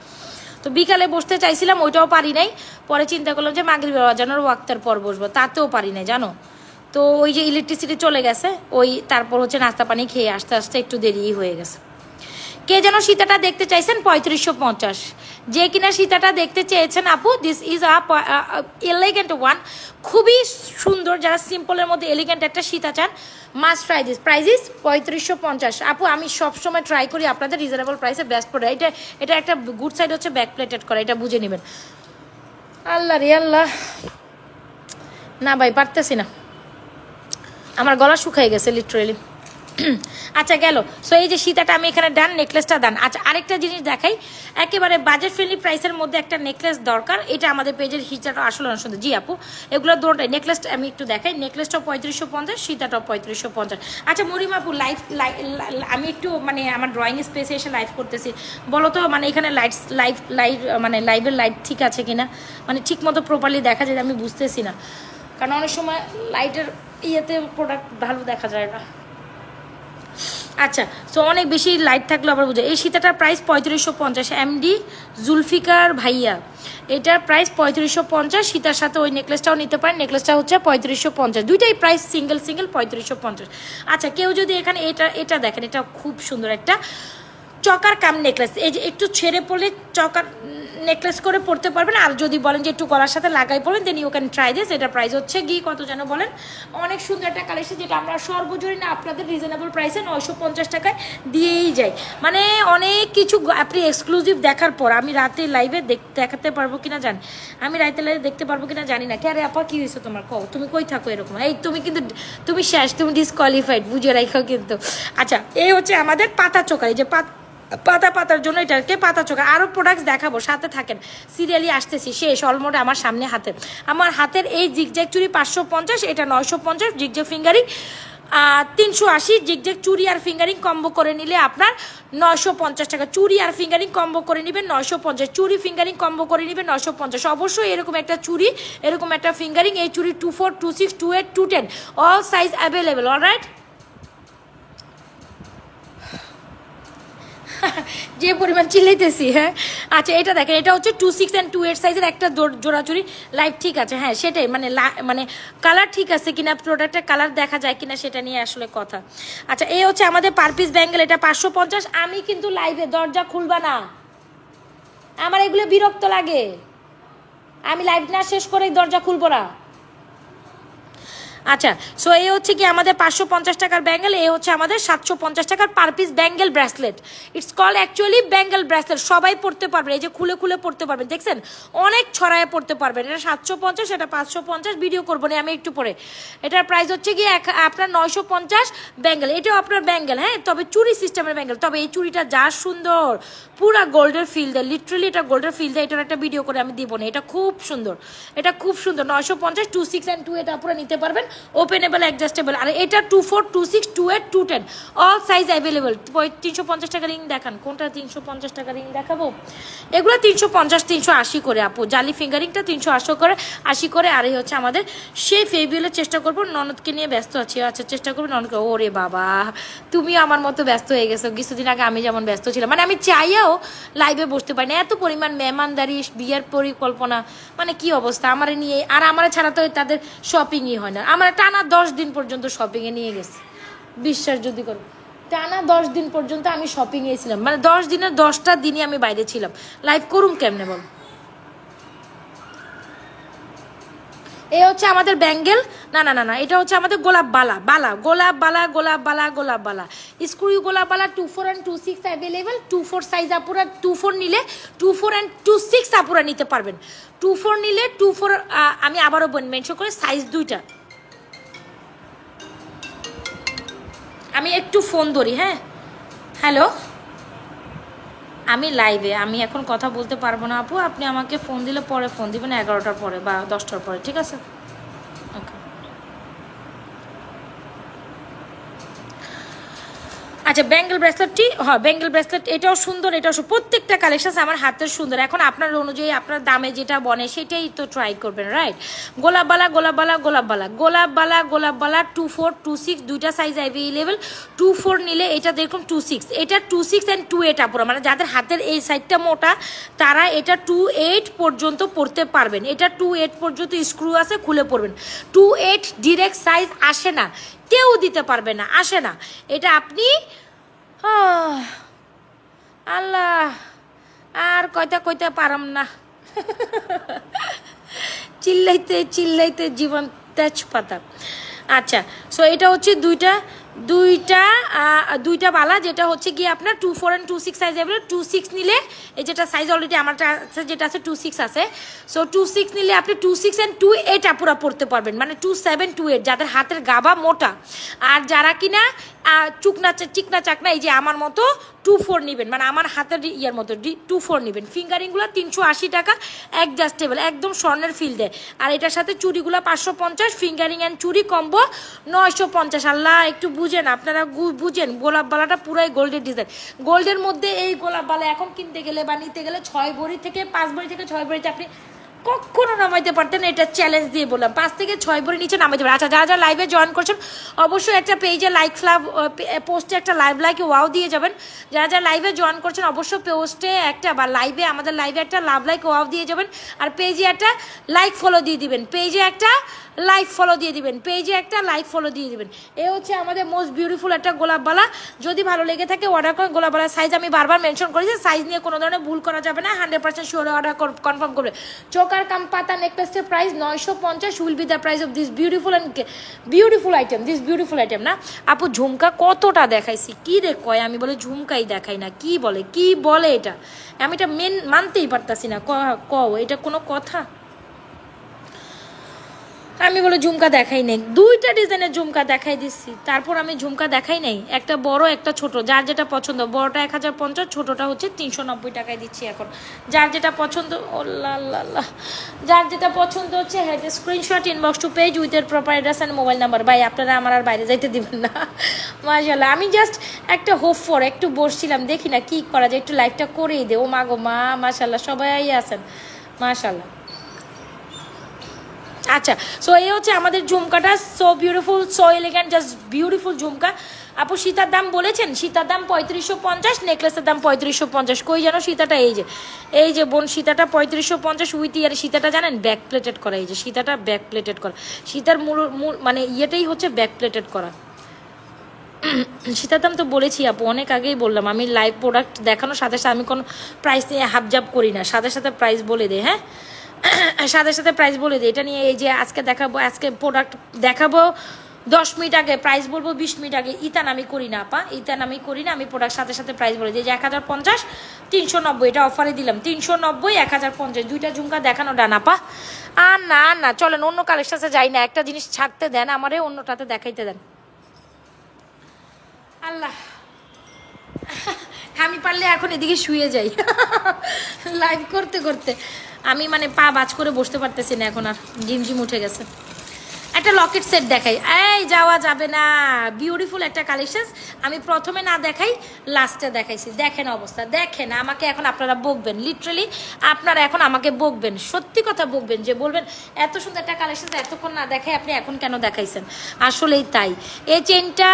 তো বিকালে বসতে চাইছিলাম, ওইটাও পারি নাই। পরে চিন্তা করলাম যে মাগরিবের আজানের ওয়াক্তের পর বসবো, তাতেও পারি নাই জানো। তো ওই যে ইলেকট্রিসিটি চলে গেছে, ওই তারপর হচ্ছে নাস্তা পানি খেয়ে আস্তে আস্তে একটু দেরি হয়ে গেছে। কে যেন সীতাটা দেখতে চাইছেন 3550, যে কিনা সীতাটা দেখতে চেয়েছেন আপু, দিস ইজ এলিগেন্ট ওয়ান, খুবই সুন্দর। যারা সিম্পলের মধ্যে এলিগেন্ট একটা সীতা চান, must try this. Price is 3550 আপু। আমি সবসময় ট্রাই করি আপনাদের রিজনেবল প্রাইসে বেস্ট প্রোডাক্ট। এটা একটা গুড সাইড হচ্ছে ব্যাক প্লেটেড করা, এটা বুঝে নেবেন। আল্লাহ রে আল্লাহ, না ভাই পারতেছি না, আমার গলা শুকাই গেছে লিটারেলি। আচ্ছা গেল। সো এই যে সীতাটা আমি এখানে ডান, নেকলেসটা ডান। আচ্ছা আরেকটা জিনিস দেখাই, একেবারে বাজেট ফ্রেন্ডলি প্রাইসের মধ্যে একটা নেকলেস দরকার, এটা আমাদের পেজের হিচাটা আসলে সুন্দর। জি আপু, এগুলো দুটোটাই। নেকলেসটা আমি একটু দেখাই, নেকলেসটাও 3550, সীতাটাও 3550। আচ্ছা মরিম আপু, আমি একটু মানে আমার ড্রয়িং স্পেসে এসে লাইভ করতেছি, বলো তো মানে এখানে মানে লাইভের লাইট ঠিক আছে কিনা, মানে ঠিক মতো প্রপারলি দেখা যায়, আমি বুঝতেছি না, কারণ অনেক সময় লাইটের ইয়েতে প্রোডাক্ট ভালো দেখা যায় না। আচ্ছা, সো অনেক বেশি লাইট থাকলে আবার বুঝে। এই সীতাটার প্রাইস 3550, এমডি জুলফিকার ভাইয়া, এটার প্রাইস 3550। সীতার সাথে ওই নেকলেসটাও নিতে পারেন, নেকলেসটা হচ্ছে 3550, দুইটাই প্রাইস সিঙ্গেল 3550। আচ্ছা, কেউ যদি এখানে এটা দেখেন, এটা খুব সুন্দর একটা চকার কাম নেকলেস, এই যে একটু ছেড়ে পড়লে চকার নেকলেস করে পড়তে পারবেন। আর যদি বলেন যে একটু গলার সাথে লাগাই পড়েন, then you can try this. এটা প্রাইস হচ্ছে কত যেন বলেন, অনেক সুন্দর একটা কালেকশন, যেটা আমরা সর্বজনীন আপনাদের রিজনেবল প্রাইসে 950 টাকায় দিয়েই যাই। মানে অনেক কিছু আপনি এক্সক্লুসিভ দেখার পর আমি রাতে লাইভে দেখাতে পারবো কিনা জানি, আমি রাতে লাইভে দেখতে পারবো কিনা জানি না। কে আরে আপা কি হয়েছে তোমার, কও তুমি কই থাকো এরকম, এই তুমি কিন্তু তুমি শেষ, তুমি ডিসকোয়ালিফাইড, বুঝে রাখো কিন্তু। আচ্ছা, এই হচ্ছে আমাদের পাতা চোখা, এই যে পাতার জন্য এটাকে পাতা চোখা। আরও প্রোডাক্টস দেখাবো, সাথে থাকেন, সিরিয়ালি আসতেছি, শেষ অলমোস্ট আমার সামনে আমার হাতের এই জিগজ্যাগ চুড়ি 550, এটা 950, জিগজ্যাগ ফিঙ্গারিং 380, জিগজ্যাগ চুড়ি আর ফিঙ্গারিং কম্বো করে নিলে আপনার 950 টাকা। চুড়ি আর ফিঙ্গারিং কম্বো করে নেবেন 950, চুড়ি ফিঙ্গারিং কম্বো করে নেবেন 950। অবশ্যই এরকম একটা চুড়ি, এরকম একটা ফিঙ্গারিং, এই চুড়ি 24, 26, 28, 210 অল সাইজ অ্যাভেলেবেল। অলরাইট, যে পরিমাণ চিল্লাইতেছি, হ্যাঁ। আচ্ছা, এটা দেখেন, এটা হচ্ছে 26 and 28 সাইজের একটা জোড়া চুড়ি। লাইট ঠিক আছে, হ্যাঁ সেটাই, মানে কালার ঠিক আছে কিনা, প্রোডাক্টের কালার দেখা যায় কিনা সেটা নিয়ে আসলে কথা। আচ্ছা, এই হচ্ছে আমাদের পার পিস ব্যাঙ্গেল, এটা 550। আমি কিন্তু লাইভে দরজা খুলবা না, আমার এগুলো বিরক্ত লাগে, আমি লাইভ না শেষ করে দরজা খুলবো না। আচ্ছা, সো এই হচ্ছে কি আমাদের 550 টাকার ব্যাঙ্গেল, এই হচ্ছে আমাদের 750 টাকার per piece bangle bracelet. It's call actually bangle bracelet, সবাই পড়তে পারবে, এই যে খুলে খুলে পড়তে পারবেন, দেখছেন অনেক ছড়ায় পড়তে পারবেন। এটা 750, এটা 550, ভিডিও করবো না আমি একটু পরে। এটার প্রাইস হচ্ছে কি আপনার 950 ব্যাঙ্গেল, এটাও আপনার ব্যাঙ্গেল, হ্যাঁ, তবে চুরি সিস্টেমের ব্যাঙ্গেল। তবে এই চুরিটা যা সুন্দর, পুরা গোল্ডের ফিল দেয়, লিটারালি এটা গোল্ডের ফিল দেয়। এটার একটা ভিডিও করে আমি দিব না, এটা খুব সুন্দর, এটা খুব সুন্দর। 950, 26 and 28 আপনারা নিতে পারবেন, ওপেনেবল অ্যাডজাস্টেবল। আর এটা 24, 26, 28, 210 অল সাইজ অ্যাভেলেবল। 350 টাকা রিং দেখান, কোনটা 350 টাকা রিং দেখাবো? এগুলো 350, 380 করে আপু, জালি ফিঙ্গারিংটা 380 করে, 80 করে। আর এই হচ্ছে আমাদের সেই ফেবিউলের চেষ্টা করবো, ননদকে নিয়ে ব্যস্ত আছি। আচ্ছা, চেষ্টা করবো ননদকে। ওরে বাবা, তুমি আমার মতো ব্যস্ত হয়ে গেছো, কিছুদিন আগে আমি যেমন ব্যস্ত ছিলাম, মানে আমি চাইয়াও লাইভে বসতে পারি না, এত পরিমাণ মেহমানদারি, বিয়ের পরিকল্পনা, মানে কি অবস্থা আমার নিয়ে। আর আমার ছাড়া তো তাদের শপিংই হয় না, আমার টানা 10 দিন পর্যন্ত শপিংয়ে নিয়ে গেছে, বিশ্বাস যদি করো, টানা 10 দিন পর্যন্ত আমি শপিংয়ে ছিলাম, মানে 10 দিনের 10টা দিনই আমি বাইরে ছিলাম, লাইভ করুম কেমনে বল। এই হচ্ছে আমাদের ব্যাঙ্গেল, না, এটা হচ্ছে আমাদের গোলাপ বালা, স্ক্রু গোলাপ বালা 24 and 26 অ্যাভেলেবেল। 24 সাইজ আপুরা, 24 নিলে 24 and 26 আপুরা নিতে পারবেন। 24 নিলে 24, আমি আবারও মেনশন করে সাইজ দুইটা। আমি একটু ফোন ধরি, হ্যাঁ, হ্যালো, আমি লাইভে, আমি এখন কথা বলতে পারবো না আপু, আপনি আমাকে ফোন দিলে পরে ফোন দিবেন, 11টার পরে বা 10টার পরে, ঠিক আছে? ওকে। আচ্ছা, ব্যাঙ্গেল ব্রেসলেটটি, হ্যাঁ ব্যাঙ্গেল ব্রেসলেট, এটাও সুন্দর, এটাও প্রত্যেকটা কালেকশন আমার হাতের সুন্দর। এখন আপনার অনুযায়ী আপনার দামে যেটা বনে সেটাই তো ট্রাই করবেন, রাইট? গোলাপ বালা 24, 26 দুইটা সাইজ অ্যাভেলেবেল। 24 নিলে এটা দেখুন 26, এটা 26 and 28 আপুরা, মানে যাদের হাতের এই সাইডটা মোটা তারা এটা 28 পর্যন্ত পড়তে পারবেন। এটা 28 পর্যন্ত স্ক্রু আছে, খুলে পড়বেন। 28 ডিরেক্ট সাইজ আসে না, কেউ দিতে পারবে না, আসে না। এটা আপনি আল্লাহ আর কইতে পারম না, চিল্লাইতে জীবন তেজপাতা। আচ্ছা, সো এটা হচ্ছে দুইটা বালা, যেটা হচ্ছে গিয়ে আপনার 24 and 26 সাইজ অ্যাভেলেবল। 26 নিলে এই যেটা সাইজ অলরেডি আমার যেটা আছে 26 আছে, সো 26 নিলে আপনি 26 and 28 আপুরা পড়তে পারবেন, মানে 27, 28 যাদের হাতের গাবা মোটা। আর যারা কিনা চিকনা চাকনা, এই যে আমার মতো 24 নেবেন, মানে আমার হাতের ইয়ার মতো 24 নেবেন। ফিঙ্গারিংগুলো 380 টাকা অ্যাডজাস্টেবল, একদম স্বর্ণের ফিল দেয়। আর এটার সাথে চুড়িগুলো 550, ফিঙ্গারিং অ্যান্ড চুড়ি কম্বো 950। আল্লাহ একটু বুঝেন, আপনারা বুঝেন, গোলাপ বালাটা পুরাই গোল্ডের ডিজাইন। গোল্ডের মধ্যে এই গোলাপ বালা এখন কিনতে গেলে বা নিতে গেলে 6 ভরি থেকে 5 ভরি থেকে 6 ভরিতে আপনি কখনো নামাইতে পারতেন না, এটা চ্যালেঞ্জ দিয়ে বললাম। 5 থেকে 6 ভরি নিচে নামাইতে পারেন। আচ্ছা, যারা লাইভে জয়েন করছেন অবশ্যই একটা পেজে লাইক ফ্লাভ পোস্টে একটা লাইক ওয়াও দিয়ে যাবেন। যারা লাইভে জয়েন করছেন অবশ্যই পোস্টে একটা বা লাইভে আমাদের লাইভে একটা লাইক ওয়াও দিয়ে যাবেন। আর পেজে একটা লাইক ফলো দিয়ে দিবেন, পেজে একটা লাইক ফলো দিয়ে দিবেন, পেজে একটা লাইক ফলো দিয়ে দিবেন। এ হচ্ছে আমাদের মোস্ট বিউটিফুল একটা গোলাপবালা। যদি ভালো লেগে থাকে অর্ডার করেন। গোলাপবালার সাইজ আমি বারবার মেনশন করেছি, সাইজ নিয়ে কোনো ধরনের ভুল করা যাবে না। 100% শিওর অর্ডার কনফার্ম করবে। চোকার কাম পাতা নেকলেসের price 950 will be the price of this beautiful and beautiful item. This beautiful item না আপু, ঝুমকা কতটা দেখাইছি, কি রে কয়, আমি বলে ঝুমকাই দেখাই না, কি বলে এটা, আমি এটা মানতেই পারতাছি না। এটা কোনো কথা? আমি বলে ঝুমকা দেখাই নাই, 2টা ডিজাইনের ঝুমকা দেখাই দিচ্ছি, তারপর আমি ঝুমকা দেখাই নাই। একটা বড় একটা ছোট, যার যেটা পছন্দ। বড়টা 1050, ছোটটা হচ্ছে 390 টাকায় দিচ্ছি এখন। যার যেটা পছন্দ, যার যেটা পছন্দ হচ্ছে হ্যাঁ screenshot inbox to page with এর proper address and mobile number. ভাই আপনারা আমার আর বাইরে যাইতে দিবেন না মাশাআল্লাহ। আমি জাস্ট একটা হোপ ফর একটু বসছিলাম, দেখি না কি করা যায়, একটু লাইভটা করেই দে। ও মা গো মা, মাশাআল্লাহ সবাই আছেন মাশাআল্লাহ। আচ্ছা, সো এই হচ্ছে আমাদের ঝুমকাটা, so beautiful, so elegant, just beautiful jhumka. আপু সীতার দাম বলেছেন, সীতার দাম 3550, নেকলেসের দাম 3550। কই জানো সীতাটা? এই যে বোন সীতাটা 3550 উইথ ইয়ার। সীতাটা জানেন ব্যাক প্লেটেড করা, এই যে সীতাটা ব্যাক প্লেটেড করা। সীতার মূল মানে ইয়েটাই হচ্ছে ব্যাক প্লেটেড করা। সীতার দাম তো বলেছি আপু, অনেক আগেই বললাম। আমি লাইভ প্রোডাক্ট দেখানোর সাথে সাথে আমি কোনো প্রাইস নিয়ে হাবজাব করি না, সাথে সাথে প্রাইস বলে দিই। হ্যাঁ, সাথে সাথে প্রাইস বলে দিই। এটা নিয়ে এই যে আজকে দেখাবো, আজকে প্রোডাক্ট দেখাবো 10 মিনিট আগে প্রাইস বলবো 20 মিনিট আগে, ইতান আমি করি না আপা, ইতান আমি করি না। আমি প্রোডাক্ট সাথে সাথে প্রাইস বলে দিই। যে 1050, 390, এটা অফারে দিলাম 390, 1050, 2টা ঝুমকা দেখানো ডান আপা। আর না চলেন অন্য কালেকশনে যাই না, একটা জিনিস ছাড়তে দেন আমারে, অন্যটাতে দেখাইতে দেন। আল্লাহ, আমি পারলে এখন এদিকে শুয়ে যাই লাইভ করতে করতে। আমি মানে পা বাজ করে বসতে পারতেছি না এখন, আর ঝিমঝিম উঠে গেছে। একটা লকেট সেট দেখাই, এই যাওয়া যাবে না, বিউটিফুল একটা কালেকশন। আমি প্রথমে না দেখাই, লাস্টে দেখাইছি। দেখেন অবস্থা, দেখেন আমাকে এখন আপনারা বকবেন, লিটারালি আপনারা এখন আমাকে বকবেন, সত্যি কথা বকবেন, যে বলবেন এত সুন্দর একটা কালেকশন এতক্ষণ না দেখাই আপনি এখন কেন দেখাইছেন। আসলেই তাই। এই চেনটা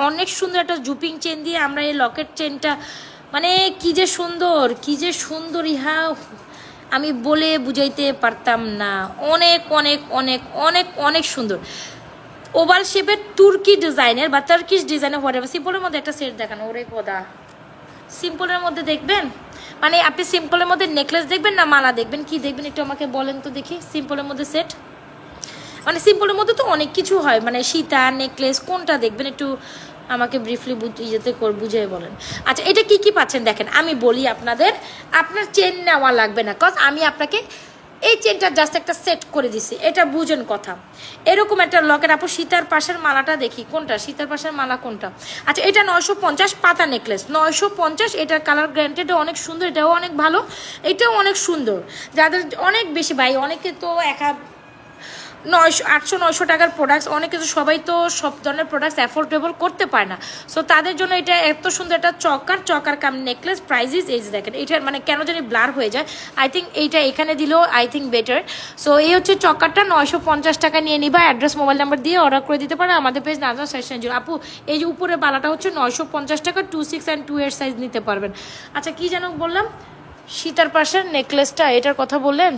অনেক সুন্দর, একটা জুপিং চেন দিয়ে আমরা এই লকেট চেনটা, মানে কি যে সুন্দর ইহা, আমি বলে বুঝাইতে পারতাম না। অনেক অনেক অনেক অনেক অনেক সুন্দর। ওভাল শেপের তুর্কি ডিজাইনের বা টার্কিশ ডিজাইনের হোয়াটএভার। সিম্পলের মধ্যে একটা সেট দেখানো, ওরে খোদা, সিম্পলের মধ্যে দেখবেন, মানে আপনি সিম্পলের মধ্যে নেকলেস দেখবেন না মালা দেখবেন, কি দেখবেন একটু আমাকে বলেন তো দেখি। সিম্পলের মধ্যে সেট, মানে সিম্পলের মধ্যে তো অনেক কিছু হয়, মানে সীতা নেকলেস কোনটা দেখবেন একটু আমাকে ব্রিফলি বুঝিয়ে বলেন। আচ্ছা, এটা কি কি পাচ্ছেন দেখেন, আমি বলি আপনাদের, আপনার চেন নেওয়া লাগবে না, কজ আমি আপনাকে এই চেনটা জাস্ট একটা সেট করে দিছি, এটা বুঝেন কথা। এরকম একটা লকেট। আপু সীতার পাশের মালাটা দেখি, কোনটা সীতার পাশের মালা কোনটা? আচ্ছা, এটা 950 পাতা নেকলেস, 950। এটার কালার গ্যারান্টিটা অনেক সুন্দর, এটাও অনেক ভালো, এটাও অনেক সুন্দর। যাদের অনেক বেশি ভাই, অনেকে তো 800-900 টাকার প্রোডাক্টস, অনেকে তো সবাই তো সব ধরনের প্রোডাক্টস অ্যাফোর্ডেবল করতে পারে না। সো তাদের জন্য এটা এত সুন্দর একটা চকার কাম নেকলেস। প্রাইজেস এই যে দেখেন, এটার মানে কেন জানি ব্লার হয়ে যায়, আই থিঙ্ক এইটা এখানে দিলেও আই থিঙ্ক বেটার। সো এই হচ্ছে চকারটা, 950 টাকা নিয়ে নিবা। অ্যাড্রেস মোবাইল নাম্বার দিয়ে অর্ডার করে দিতে পারে আমাদের পেজ নাজমা ফ্যাশন। আপু এই যে উপরে বালাটা হচ্ছে 950 টাকা, 2/6 and 2/8 সাইজ নিতে পারবেন। আচ্ছা, কি যেন বললাম, সীতার পাশের নেকলেসটা, এটার কথা বললেন।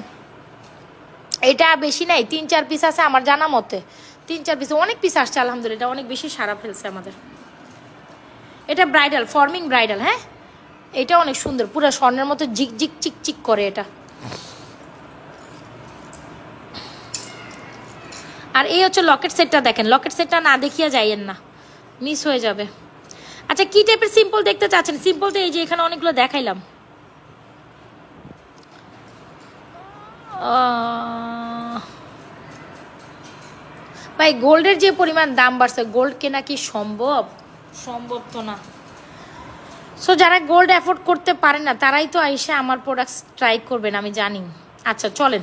এটা বেশি নাই, 3-4 পিস আছে আমার জানা মতে, 3-4 পিস, অনেক পিস আসছে আলহামদুলিল্লাহ, অনেক বেশি সারা ফেলছে আমাদের। এটা ব্রাইডাল, ফর্মিং ব্রাইডাল। হ্যাঁ, এটা অনেক সুন্দর, পুরো স্বর্ণের মতো জিক জিক চিক চিক করে এটা। আর এই হচ্ছে লকেট সেটটা দেখেন, লকেট সেটটা না দেখিয়া যাইয়েন না, মিস হয়ে যাবে। আচ্ছা, কি টাইপের সিম্পল দেখতে চাচ্ছেন? সিম্পল তো এই যে এখানে অনেকগুলো দেখাইলাম। ভাই গোল্ডের যে পরিমাণ দাম বাড়ছে, গোল্ড কেনা কি সম্ভব তো না। সো যারা গোল্ড অ্যাফোর্ড করতে পারে না তারাই তো আইসা আমার প্রোডাক্টস ট্রাই করবেন, আমি জানি। আচ্ছা চলেন,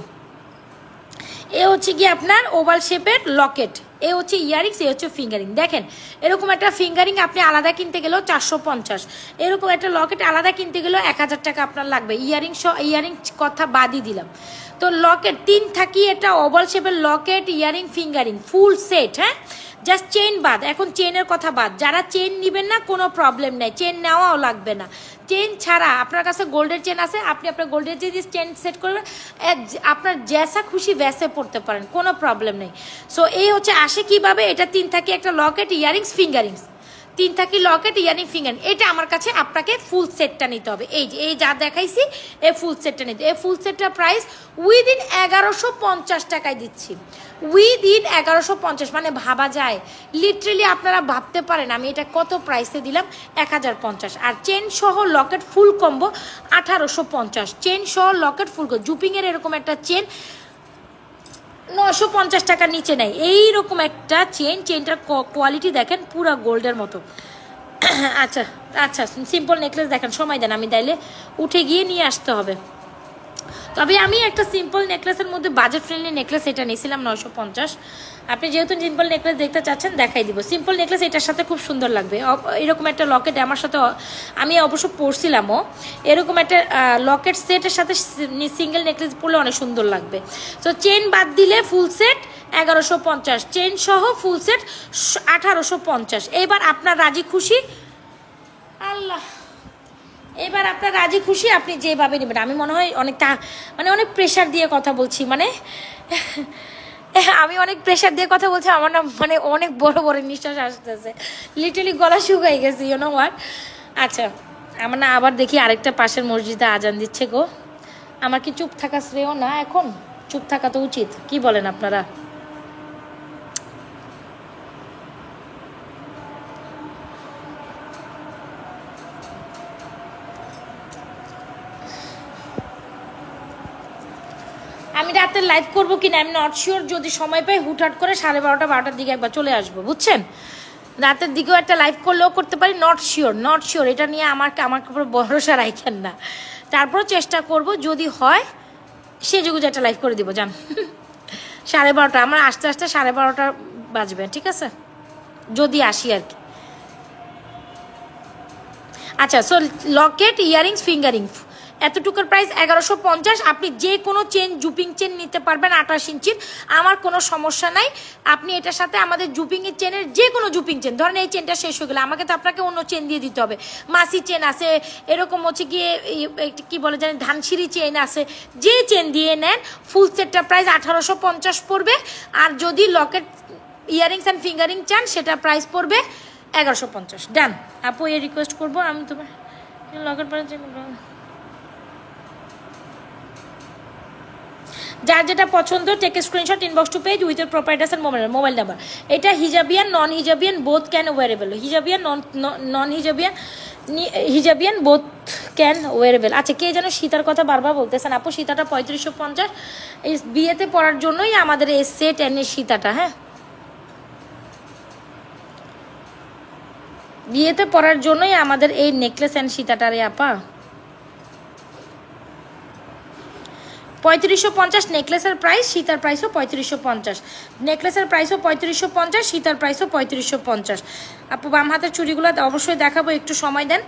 এ হচ্ছে কি আপনার ওভাল শেপের লকেট। এ হচ্ছে ইয়ারিংস, এ হচ্ছে ফিঙ্গারিং। দেখেন এরকম একটা ফিঙ্গারিং আপনি আলাদা কিনতে গেলেও 450, এরকম একটা লকেট আলাদা কিনতে গেলেও 1000 টাকা আপনার লাগবে। ইয়ারিং কথা বাদই দিলাম। তো লকেট 3 থাকি, এটা ওভাল শেপের Locket, earring, fingering full set. হ্যাঁ, জাস্ট চেন বাদ, এখন চেনের কথা বাদ। যারা চেন নেবেন না কোনো প্রবলেম নেই, চেন নেওয়াও লাগবে না। চেন ছাড়া আপনার কাছে গোল্ডের চেন আছে, আপনি আপনার গোল্ডের চেন সেট করবেন, আপনার জ্যাসা খুশি ব্যাসে পড়তে পারেন, কোনো প্রবলেম নেই। সো এই হচ্ছে আসে কিভাবে, এটা 3 থাকি একটা লকেট, ইয়ারিংস, ফিঙ্গারিংস, 3 থাকি লকেট, ইয়ারিং, ফিঙ্গারিং। এটা আমার কাছে আপনাকে ফুল সেটটা নিতে হবে। এই যা দেখাইছি এই ফুল সেটটা নিতে। এই ফুল সেটটা প্রাইস উইদিন 1150 টাকায় দিচ্ছি, উইদিন 1150। মানে ভাবা যায়, লিটারেলি আপনারা ভাবতে পারেন আমি এটা কত প্রাইসে দিলাম, 1050। আর চেন সহ লকেট ফুল কম্বো 1850, চেন সহ লকেট ফুল কম্বো। জুপিংয়ের এরকম একটা চেন 950 টাকার নিচে নেই। এইরকম একটা চেনটার কোয়ালিটি দেখেন, পুরা গোল্ডের মতো। আচ্ছা আচ্ছা, সিম্পল নেকলেস দেখেন, সময় দেন, আমি তাইলে উঠে গিয়ে নিয়ে আসতে হবে। তবে আমি একটা সিম্পল নেকলেসের মধ্যে বাজেট ফ্রেন্ডলি নেকলেস এটা নিয়েছিলাম 950। আপনি যেহেতু সিম্পল নেকলেস দেখতে চাচ্ছেন দেখাই দিব। সিম্পল নেকলেস এটার সাথে খুব সুন্দর লাগবে। এরকম একটা লকেট আমার সাথে আমি অবশ্য পরছিলামও, এরকম একটা লকেট সেটের সাথে সিঙ্গেল নেকলেস পরলে অনেক সুন্দর লাগবে। সো চেন বাদ দিলে ফুল সেট 1150, চেন সহ ফুল সেট 1850। এবার আপনার রাজি খুশি, আল্লাহ, এবার আপনার রাজি খুশি আপনি যেভাবে নেবেন। আমি মনে হয় অনেক প্রেশার দিয়ে কথা বলছি, আমি অনেক প্রেশার দিয়ে কথা বলছি, আমার না অনেক বড় বড় নিঃশ্বাস আসতেছে, লিটারলি গলা শুকাই গেছে, ইউ নো হোয়াট। আচ্ছা, আমার না আবার দেখি আরেকটা পাশের মসজিদে আজান দিচ্ছে গো। আমার কি চুপ থাকা শ্রেয় না? এখন চুপ থাকা তো উচিত, কি বলেন আপনারা? আমি রাতে লাইভ করবো কিনা আমি নট শিওর, যদি সময় পাই হুটহাট করে 12:30 12টার দিকে একবার চলে আসবো, বুঝছেন? রাতের দিকেও একটা লাইভ করলেও করতে পারি, নট শিওর। এটা নিয়ে আমার উপর ভরসা রাখেন না। তারপর চেষ্টা করব, যদি হয় সে যুগে একটা লাইভ করে দিব, জান। 12:30 আমার আস্তে আস্তে 12:30 বাজবে, ঠিক আছে, যদি আসি আর কি। আচ্ছা, সো লকেট, ইয়ারিংস, ফিঙ্গারিং এতটুকুর প্রাইস 1150। আপনি যে কোনো চেন, জুপিং চেন নিতে পারবেন 28 ইঞ্চির, আমার কোনো সমস্যা নাই। আপনি এটার সাথে আমাদের জুপিংয়ের চেনের যে কোনো জুপিং চেন, ধরেন এই চেনটা শেষ হয়ে গেলে আমাকে তো আপনাকে অন্য চেন দিয়ে দিতে হবে। মাসি চেন আছে, এরকম হচ্ছে গিয়ে কি বলে জানেন, ধানসিঁড়ি চেন আছে, যে চেন দিয়ে নেন ফুল সেটটা প্রাইস 1850 পড়বে। আর যদি লকেট, ইয়ারিংস অ্যান্ড ফিঙ্গারিং চান সেটা প্রাইস পড়বে 1150। ডান আপু, এই রিকোয়েস্ট করবো আমি তোমার লকেট প্রাইস। যার যেটা পছন্দ take screenshot, inbox to page with proper address and mobile number. এটা হিজাবিয়ান, নন হিজাবিয়ান বোথ ক্যান ওয়ারেবল, হিজাবিয়ান নন হিজাবিয়ান বোথ ক্যান ওয়ারেবল। আচ্ছা, কে যেন সীতার কথা বারবার বলতেছেন আপু, সীতাটা 3550, এই বিয়েতে পড়ার জন্যই আমাদের এই সেট এনে সীতাটা। হ্যাঁ, বিয়েতে পড়ার জন্যই আমাদের এই নেকলেস অ্যান্ড সীতাটা রে আপা। 3550 নেকলেসের প্রাইস, সীতার প্রাইসও 3550, নেকলেসের প্রাইসও 3550, সীতার প্রাইসও 3550। আপু বাম হাতের চুড়িগুলো অবশ্যই দেখাবো, একটু সময় দেন।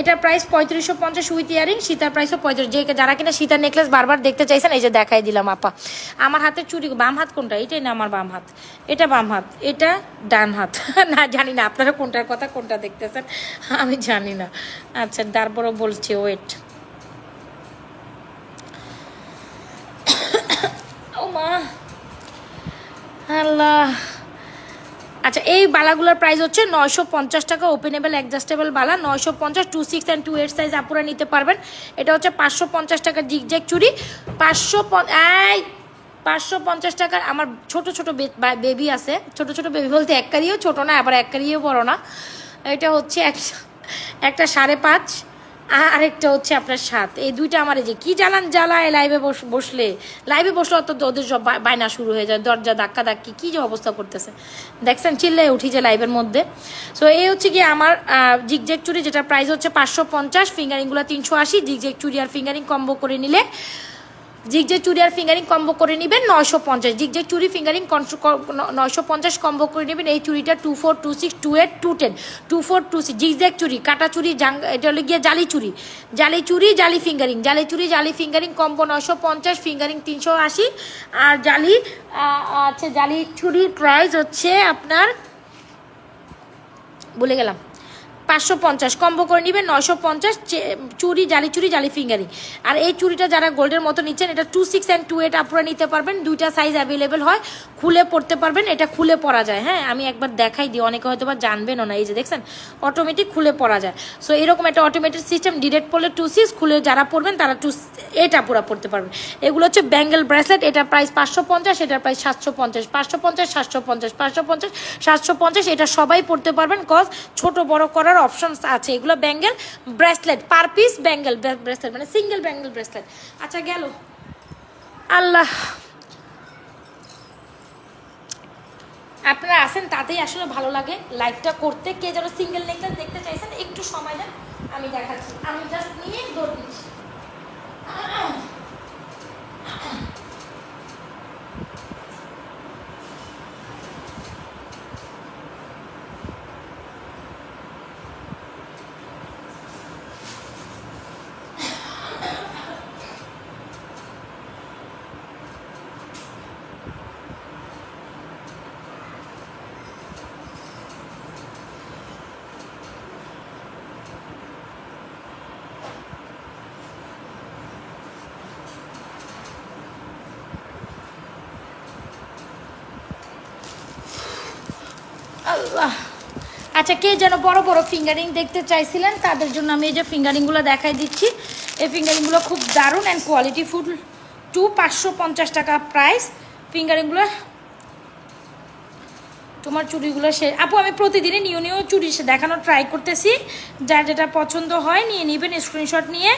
এটার প্রাইস 3550 উইথ ইয়ারিং, সীতার প্রাইসও 35। যারা কিনা সীতার নেকলেস বারবার দেখতে চাইছেন, এই যে দেখাই দিলাম আপা। আমার হাতের চুড়ি, বাম হাত কোনটা? এটাই না আমার বাম হাত, এটা বাম হাত, এটা ডান হাত। না জানি না আপনারা কোনটার কথা কোনটা দেখতেছেন, আমি জানি না। আচ্ছা, তারপরও বলছি, ওয়েট। আল্লাহ। আচ্ছা, এই বালাগুলোর প্রাইস হচ্ছে 950 টাকা, openable adjustable Bala 950, 26 and 28 size আপুরা নিতে পারবেন। এটা হচ্ছে 550 টাকা জিগজ্যাগ চুড়ি, 550 টাকার। আমার ছোট ছোট বেবি আছে, ছোট ছোট বেবি বলতে এককারিও ছোট না, আবার এককারিও বড় না। এটা হচ্ছে একটা 5.5, আরেকটা হচ্ছে আপনার 7। এই দুইটা আমার এই যে কি জ্বালায় লাইভে বসলে অত ওদের সব বায়না শুরু হয়ে যায়, দরজা ধাক্কা ধাক্কি কি যে অবস্থা করতেছে দেখছেন, চিল্লাই উঠি যে লাইভের মধ্যে। সো এই হচ্ছে কি আমার জিগজ্যাগ চুড়ি, যেটা প্রাইস হচ্ছে 550, ফিঙ্গারিংগুলো 380, জিগজ্যাগ চুড়ি আর ফিঙ্গারিং কম্বো করে নিলে জিগজেগ চুড়ি আর ফিঙ্গারিং কম্বো করে নেবেন 950, জিগজেগ চুড়ি ফিঙ্গারিং 950 কম্বো করে নেবেন। এই চুড়িটা 24, 26, 28, 210, 24, 26 জিগজেগ চুড়ি, কাটা চুড়ি, এটা হলো গিয়ে জালি চুড়ি, জালি চুড়ি জালি ফিঙ্গারিং, জালি চুড়ি জালি ফিঙ্গারিং কম্বো 950, ফিঙ্গারিং 380। আর জালি আচ্ছা জালি চুড়ির প্রাইস হচ্ছে আপনার বলে গেলাম 550 কম্বো করে নেবেন 950, চুড়ি জালি চুড়ি জালি ফিঙ্গারিং। আর এই চুড়িটা যারা গোল্ডের মতো নিচ্ছেন এটা 26 and 28 আপনারা নিতে পারবেন, দুইটা সাইজ অ্যাভেলেবেল হয়, খুলে পড়তে পারবেন, এটা খুলে পরা যায়। হ্যাঁ আমি একবার দেখাই দিই, অনেকে হয়তো বা জানবেনও না। এই যে দেখছেন অটোমেটিক খুলে পরা যায়। সো এরকম একটা অটোমেটিক সিস্টেম, ডিরেক্ট পড়লে 26, খুলে যারা পড়বেন তারা এটা পুরো পড়তে পারবেন। এগুলো হচ্ছে ব্যাঙ্গেল ব্রেসলেট, এটার প্রাইস 550, এটার প্রাইস 750, 550, 750, 550, 750, এটা সবাই পড়তে পারবেন কজ ছোট বড় করার অপশনস আছে। এগুলো bangle bracelet, per piece bangle bracelet, মানে সিঙ্গেল ব্যাঙ্গেল ব্রেসলেট। আচ্ছা গেল আল্লাহ, আপনারা আসেন তাতেই আসলে ভালো লাগে লাইভটা করতে। কে যেন সিঙ্গেল নেকলেস দেখতে চাইছেন একটু সময় দেন, আমি দেখাচ্ছি। আমি জাস্ট নিয়ে দৌড় দিচ্ছি। আল্লাহ, আচ্ছা কে যেন বড় বড় ফিঙ্গারিং দেখতে চাইছিলেন তাদের জন্য আমি এই যে ফিঙ্গারিংগুলো দেখাই দিচ্ছি। এই ফিঙ্গারিংগুলো খুব দারুণ অ্যান্ড কোয়ালিটি ফুল, 550 টাকা প্রাইস ফিঙ্গারিংগুলো। তোমার চুড়িগুলো সে আপু আমি প্রতিদিনই নিউ নিউ চুড়ি দেখানোর ট্রাই করতেছি, যার যেটা পছন্দ হয় নিয়ে নেবেন স্ক্রিনশট নিয়ে।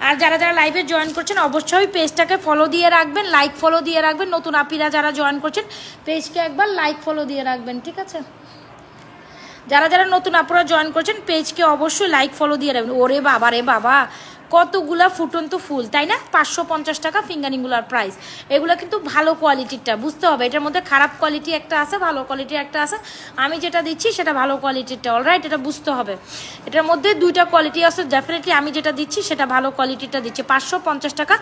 আর যারা যারা লাইভে জয়েন করছেন অবশ্যই পেজটাকে ফলো দিয়ে রাখবেন, লাইক ফলো দিয়ে রাখবেন। নতুন আপিরা যারা জয়েন করছেন পেজকে একবার লাইক ফলো দিয়ে রাখবেন, ঠিক আছে? যারা যারা নতুন আপুরা জয়েন করছেন পেজকে অবশ্যই লাইক ফলো দিয়ে রাখবেন। ওরে বাবা রে বাবা, কতগুলা ফুটন্ত ফুল, তাই না? 550 টাকা ফিঙ্গারিংগুলার প্রাইস। এগুলো কিন্তু ভালো কোয়ালিটিরটা, বুঝতে হবে এটার মধ্যে খারাপ কোয়ালিটি একটা আছে, ভালো কোয়ালিটি একটা আছে। আমি যেটা দিচ্ছি সেটা ভালো কোয়ালিটিরটা, অলরাইট, এটা বুঝতে হবে। এটার মধ্যে দুইটা কোয়ালিটি আছে, ডেফিনেটলি আমি যেটা দিচ্ছি সেটা ভালো কোয়ালিটিটা দিচ্ছি। 550 টাকা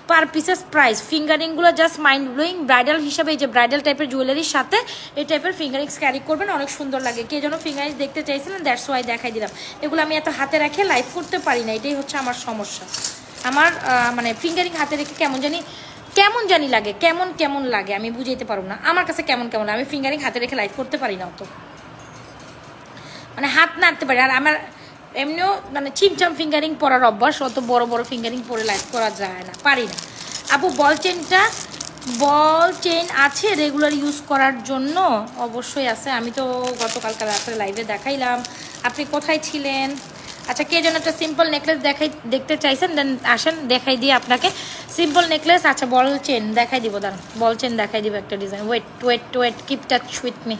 পার পিসেস প্রাইস। ফিঙ্গারিংগুলো জাস্ট মাইন্ড ব্লোয়িং। ব্রাইডাল হিসাবে এই যে ব্রাইডাল টাইপের জুয়েলারির সাথে এই টাইপের ফিঙ্গারিংস ক্যারি করবেন, অনেক সুন্দর লাগে। কে যেন ফিঙ্গারিংস দেখতে চাইছিলেন, দ্যাটস ওয়াই দেখাই দিলাম। এগুলো আমি এত হাতে রেখে লাইভ করতে পারি না, এটাই হচ্ছে আমার সমস্যা। আমার মানে ফিঙ্গারিং হাতে রেখে কেমন জানি লাগে, কেমন লাগে আমি বুঝাইতে পারবো না। আমার কাছে কেমন লাগে, আমি ফিঙ্গারিং হাতে রেখে লাইভ করতে পারি না, অত মানে হাত নাড়তে পারি। আর আমার এমনিও মানে চিমচাম ফিঙ্গারিং পরার অভ্যাস, অত বড় বড় ফিঙ্গারিং পরে লাইভ করা যায় না, পারি না। আপু বল চেইন আছে রেগুলার ইউজ করার জন্য? অবশ্যই আছে, আমি তো গতকালকে রাত্রে লাইভে দেখাইলাম। আপনি কোথায় ছিলেন? আচ্ছা কে যেন একটা সিম্পল নেকলেস দেখতে চাইছেন, দেন আসেন দেখাই দিয়ে আপনাকে সিম্পল নেকলেস। আচ্ছা বল চেন দেখাই দিব, দাঁড়ান বল চেন দেখাই দিব একটা design. Wait keep touch with me.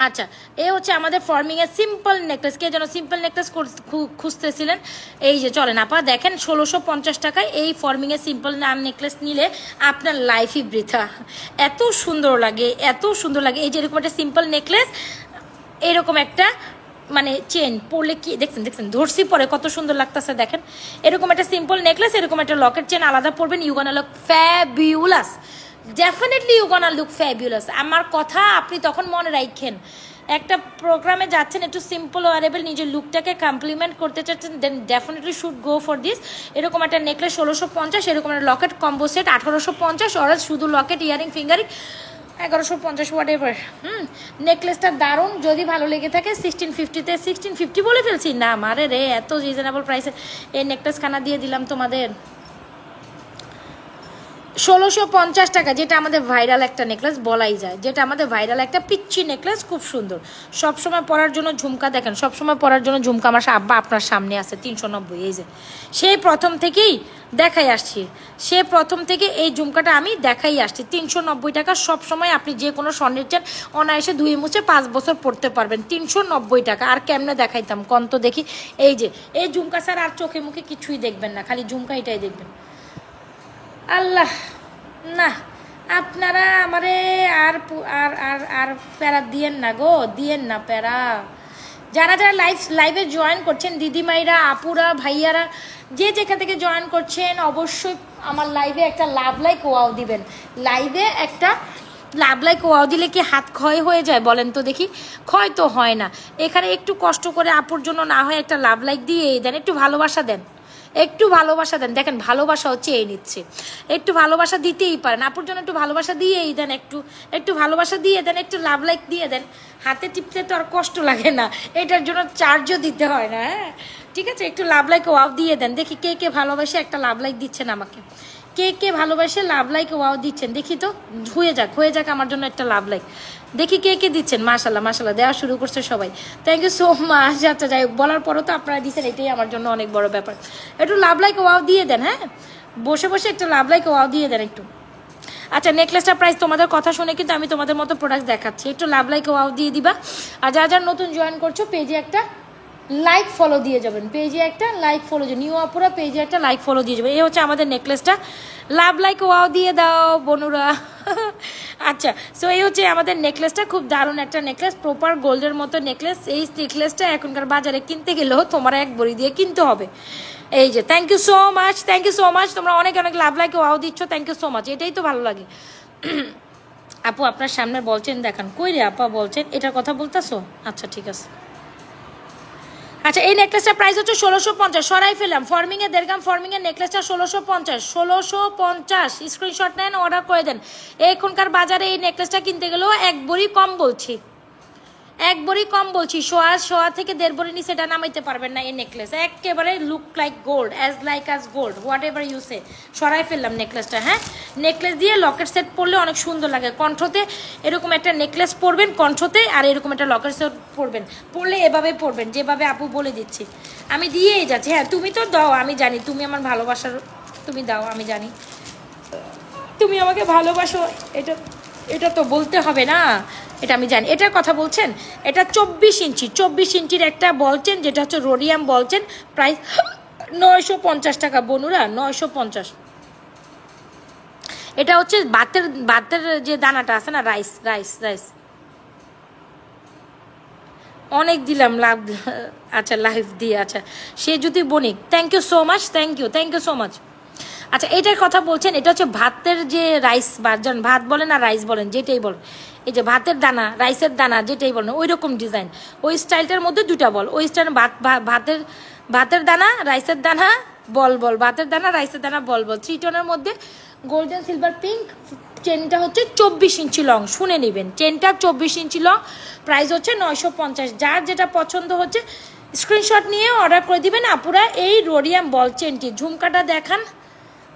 আচ্ছা এই হচ্ছে আমাদের ফর্মিংয়ের সিম্পল নেকলেস। কে যেন সিম্পল নেকলেস খুঁজতেছিলেন, এই যে চলেন আপা দেখেন 1650 টাকায় এই ফর্মিংয়ের সিম্পল নেকলেস নিলে আপনার লাইফই বৃথা। এত সুন্দর লাগে, এত সুন্দর লাগে। এই যে এরকম একটা সিম্পল নেকলেস, এরকম একটা মানে চেন পরলে কি দেখছেন ধরছি পরে কত সুন্দর লাগতেছে দেখেন। এরকম একটা সিম্পল নেকলেস, এরকম একটা লকেট চেন আলাদা পরবেন, you gonna look fabulous, definitely you gonna look fabulous. আমার কথা আপনি তখন মনে রাখেন, একটা প্রোগ্রামে যাচ্ছেন একটু সিম্পল ওয়ারেবল, নিজের লুকটাকে কমপ্লিমেন্ট করতে চাচ্ছেন, then definitely should go for this. এরকম একটা নেকলেস 1650, এরকম একটা লকেট কম্বো সেট 1850, ওরা শুধু locket earring finger ring 1150 whatever. নেকলেসটা দারুণ, যদি ভালো লেগে থাকে 1650-তে 1650 বলে ফেলছি না মারে রে, এত রিজনেবল প্রাইসে এই নেকলেস খানা দিয়ে দিলাম তোমাদের। 1650 টাকা, যেটা আমাদের ভাইরাল একটা নেকলেস বলাই যায়, যেটা আমাদের ভাইরাল একটা পিচ্ছি নেকলেস, খুব সুন্দর। সবসময় পরার জন্য ঝুমকা দেখেন, সবসময় পরার জন্য ঝুমকা আমার আব্বা আপনার সামনে আছে 390। এই যে সেই প্রথম থেকেই দেখাই আসছি, সে প্রথম থেকে এই ঝুমকাটা আমি দেখাই আসছি 390 টাকা। সবসময় আপনি যে কোনো স্বর্ণের চেন অনায়াসে ধুয়ে মুছে 5 বছর পড়তে পারবেন 390 টাকা। আর কেমনে দেখাইতাম কন্ত দেখি? এই যে এই ঝুমকা স্যার আর চোখে মুখে কিছুই দেখবেন না, খালি ঝুমকা এটাই দেখবেন। আল্লাহ না, আপনারা আমারে আর আর আর আর প্যারা দিয়েন না গো, দিয়েন না প্যারা। যারা যারা লাইভে জয়েন করছেন, দিদিমাইরা, আপুরা, ভাইয়ারা, যে যেখান থেকে জয়েন করছেন, অবশ্যই আমার লাইভে একটা লাভ লাইক ওয়াও দিবেন। লাইভে একটা লাভ লাইক ওয়াও দিলে কি হাত ক্ষয় হয়ে যায় বলেন তো দেখি? ক্ষয় তো হয় না। এখানে একটু কষ্ট করে আপুর জন্য না হয় একটা লাভ লাইক দিয়ে দেন, একটু ভালোবাসা দেন, একটু ভালোবাসা দেন। দেখেন ভালোবাসা হচ্ছে এই নিচ্ছে, একটু ভালোবাসা দিতেই পারেন। আপুর জন্য একটু ভালোবাসা দিয়েই দেন, একটু ভালোবাসা দিয়ে দেন, একটু লাভ লাইক দিয়ে দেন। হাতে টিপতে তো আর কষ্ট লাগে না, এটার জন্য চার্জও দিতে হয় না। হ্যাঁ ঠিক আছে, একটু লাভ লাইক ওয়াও দিয়ে দেন। দেখি কে কে ভালোবাসে একটা লাভ লাইক দিচ্ছেন আমাকে, কে কে ভালোবাসে লাভ লাইক ওয়াও দিচ্ছেন দেখি তো। হয়ে যাক আমার জন্য একটা লাভ লাইক, দেখি কে কে দিচ্ছেন। মাশাল্লাহ মাশাল্লাহ, দেওয়া শুরু করছে সবাই, থ্যাংক ইউ সো মাচ। আচ্ছা যাই হোক, বলার পরও তো আপনারা দিচ্ছেন, এটাই আমার জন্য অনেক বড় ব্যাপার। একটু লাভ লাইক ওয়াও দিয়ে দেন, হ্যাঁ বসে বসে একটা লাভ লাইক ওয়াও দিয়ে দেন একটু। আচ্ছা নেকলেসটার প্রাইস তোমাদের কথা শুনে কিন্তু আমি তোমাদের মতো প্রোডাক্ট দেখাচ্ছি, একটু লাভ লাইক ওয়াও দিয়ে দিবা। আর যারা যারা নতুন জয়েন করছো, পেজে একটা লাইক ফলো দিয়ে যাবেন, পেজে একটা লাইক ফলো, নিউ আপুরা পেজে একটা লাইক ফলো দিয়ে যাবেন। এই হচ্ছে আমাদের নেকলেসটা, লাভ লাইক ওয়াও দিয়ে দাও বনুরা। আচ্ছা সো এই হচ্ছে আমাদের নেকলেসটা, খুব দারুণ একটা নেকলেস, প্রপার গোল্ডের মতো নেকলেস। এই নেকলেসটা এখনকার বাজারে কিনতে গেলেও তোমার এক ভরি দিয়ে কিনতে হবে। এই যে thank you so much, thank you so much, তোমরা অনেক অনেক লাভ লাইক ওয়াও দিচ্ছ, থ্যাংক ইউ সো মাচ, এটাই তো ভালো লাগে। আপু আপনার সামনে বলছেন দেখান, কই রে আপা বলছেন, এটার কথা বলতেছো? আচ্ছা ঠিক আছে। আচ্ছা এই নেকলেসটার প্রাইস হচ্ছে 1650, সরাই ফেলাম। ফর্মিং এর দেড়গ্রাম ফর্মিং এর নেকলেসটা 1650। স্ক্রিনশট নেন, অর্ডার করে দেন। এখনকার বাজারে এই নেকলেসটা কিনতে গেলেও এক বড়ি কম বলছি, এক বড়ি কম বলছি, শোয়া থেকে 1.5 বড়ি নিচে এটা নামাইতে পারবেন না। এই নেকলেস একেবারে look like gold, as like as gold, whatever you say. সরাই ফেললাম নেকলেসটা। হ্যাঁ নেকলেস দিয়ে লকেট সেট পরলে অনেক সুন্দর লাগে, কণ্ঠতে এরকম একটা নেকলেস পরবেন কণ্ঠতে, আর এরকম একটা লকেট সেট পরবেন, পরলে এভাবে পরবেন যেভাবে আপু বলে দিচ্ছি। আমি দিয়েই যাচ্ছি। হ্যাঁ তুমি তো দাও, আমি জানি তুমি আমার ভালোবাসার, তুমি দাও আমি জানি তুমি আমাকে ভালোবাসো, এটা তো বলতে হবে না, এটা আমি জানি। এটার কথা বলছেন, এটা 24 ইঞ্চির একটা বলছেন, যেটা হচ্ছে রোডিয়াম বলছেন, প্রাইস 950 টাকা বনুরা, 950। এটা হচ্ছে ভাতের যে দানাটা আছে না, রাইস অনেক দিলাম লাভ। আচ্ছা লাইভ দিয়ে, আচ্ছা সে যদি Banik, thank you so much, thank you so much. আচ্ছা এটার কথা বলছেন, এটা হচ্ছে ভাতের যে রাইস, ভাত বলেন আর রাইস বলেন যেটাই বলেন, এই যে ভাতের দানা, রাইসের দানা যেটাই বলেন, ওই রকম ডিজাইন, ওই স্টাইলটার মধ্যে দুটা বল, ওই স্টাইল ভাতের দানা, রাইসের দানা, বল, ভাতের দানা, রাইসের দানা, বল। 3 টোনের মধ্যে গোল্ডেন সিলভার পিঙ্ক। চেনটা হচ্ছে 24 ইঞ্চি লং, শুনে নেবেন, চেনটা 24 ইঞ্চি লং, প্রাইস হচ্ছে 950। যার যেটা পছন্দ হচ্ছে স্ক্রিনশট নিয়ে অর্ডার করে দিবেন আপুরা। এই রোডিয়াম বল চেনটি, ঝুমকাটা দেখান।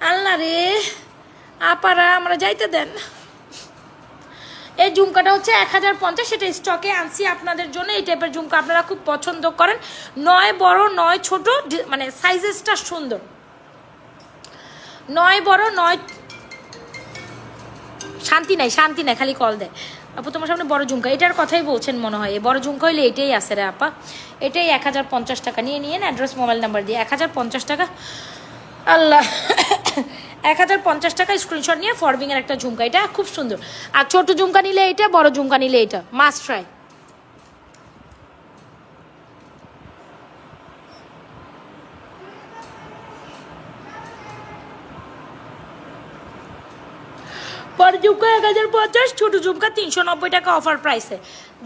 আল্লাহ রে আপারা আমরা যাইতে দেন। এই ঝুমকাটা হচ্ছে 1050, সেটা স্টকে আনছি আপনাদের জন্য। এই টাইপের ঝুমকা আপনারা খুব পছন্দ করেন, 9 বড় 9 ছোট, মানে সাইজেসটা সুন্দর, 9 বড় 9। শান্তি নাই খালি কল দেয় আপু তোমার সামনে বড় ঝুমকা, এটার কথাই বলছেন মনে হয়। বড় ঝুমকা হইলে এটাই আছে রে আপা, এটাই 1050 টাকা। নিয়ে অ্যাড্রেস মোবাইল নাম্বার দিয়ে 1050 টাকা। আল্লাহ 1050 টাকা স্ক্রিনশট নিয়ে ফরবিং এর একটা ঝুমকা, এটা খুব সুন্দর। আর ছোট ঝুমকা নিলে এটা, বড় ঝুমকা নিলে এটা, মাস্ট ট্রাই। বড় ঝুমকা 1050, ছোট ঝুমকা 390 টাকা অফার প্রাইসে।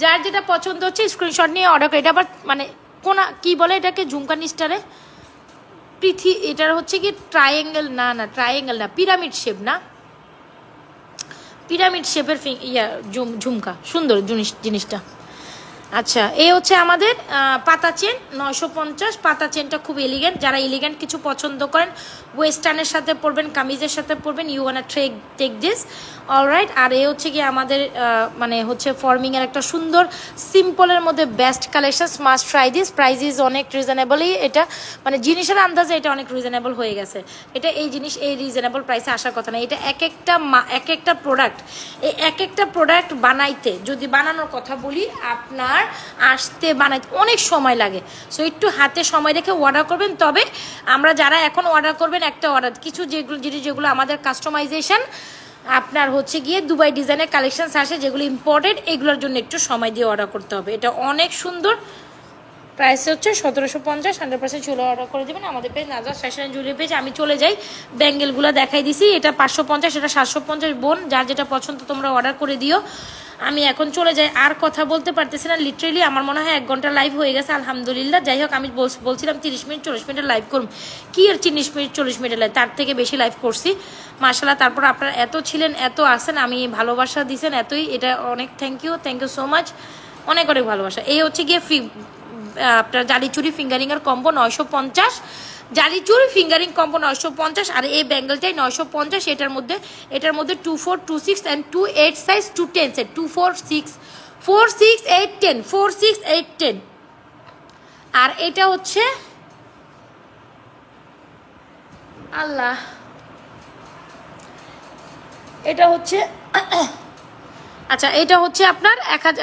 যার যেটা পছন্দ হচ্ছে স্ক্রিনশট নিয়ে অর্ডার করে। এটা আবার মানে কোন কি বলে এটাকে, ঝুমকা নিস্টারে এটার হচ্ছে কি ট্রায়াঙ্গেল, ট্রায়াঙ্গেল না, পিরামিড শেপ না, পিরামিড শেপের ঝুমকা, সুন্দর জিনিসটা। আচ্ছা, এই হচ্ছে আমাদের পাতা চেন 950। পাতা চেনটা খুব এলিগেন্ট, যারা এলিগেন্ট কিছু পছন্দ করেন ওয়েস্টার্নের সাথে পরবেন, কামিজের সাথে পরবেন, you wanna take this alright. আর এই হচ্ছে কি আমাদের মানে হচ্ছে ফর্মিংয়ের একটা সুন্দর সিম্পলের মধ্যে best collection, must try this. Price is অনেক রিজনেবলই, এটা মানে জিনিসের আন্দাজে এটা অনেক রিজনেবল হয়ে গেছে। এটা এই জিনিস এই রিজনেবল প্রাইসে আসার কথা না। এটা এক একটা প্রোডাক্ট, এই এক একটা প্রোডাক্ট বানাইতে, যদি বানানোর কথা বলি, আপনার আসতে বানাইতে অনেক সময় লাগে। সো একটু হাতে সময় রেখে অর্ডার করবেন। তবে আমরা যারা এখন অর্ডার করবেন, একটা অর্ডার কিছু যেগুলো জিনিস যেগুলো আমাদের কাস্টমাইজেশন আপনার হচ্ছে গিয়ে দুবাই ডিজাইনের কালেকশনস আসে যেগুলো ইম্পর্টেন্ট, এগুলোর জন্য একটু সময় দিয়ে অর্ডার করতে হবে। এটা অনেক সুন্দর, প্রাইস হচ্ছে 1750। 100% চলে অর্ডার করে দেবেন আমাদের page Nazrat fashion and jewellery page. আমি চলে যাই, ব্যাঙ্গেলগুলো দেখাই দিছি। এটা 550, এটা 750। বোন যার যেটা পছন্দ তোমরা অর্ডার করে দিও। আমি এখন চলে যাই, আর কথা বলতে পারতেছি না লিটারেলি। আমার মনে হয় 1 ঘন্টা লাইভ হয়ে গেছে আলহামদুলিল্লাহ। যাই হোক, আমি বলছিলাম 30 মিনিট 40 মিনিটের লাইভ করুন, কি আর 30 মিনিট 40 মিনিটের লাইভ, তার থেকে বেশি লাইভ করছি মাশাআল্লাহ। তারপর আপনারা এত ছিলেন, এত আসেন, আমি ভালোবাসা দিয়েছেন এতই, এটা অনেক থ্যাংক ইউ সো মাচ, অনেক অনেক ভালোবাসা। এই হচ্ছে গিয়ে আপনার জালিচুরি ফিঙ্গারিংয়ের কম্বো 950, জালিচুরি ফিঙ্গারিং কম্বো 950। আর এই ব্যাঙ্গেলটাই 950। এটার মধ্যে 24, 26 অ্যান্ড 28 সাইজ, 210 সেট, 24, 6, 4, 6, 8, 10, 4, 6, 8, 10। আর এটা হচ্ছে আল্লাহ, এটা হচ্ছে আচ্ছা, এটা হচ্ছে আপনার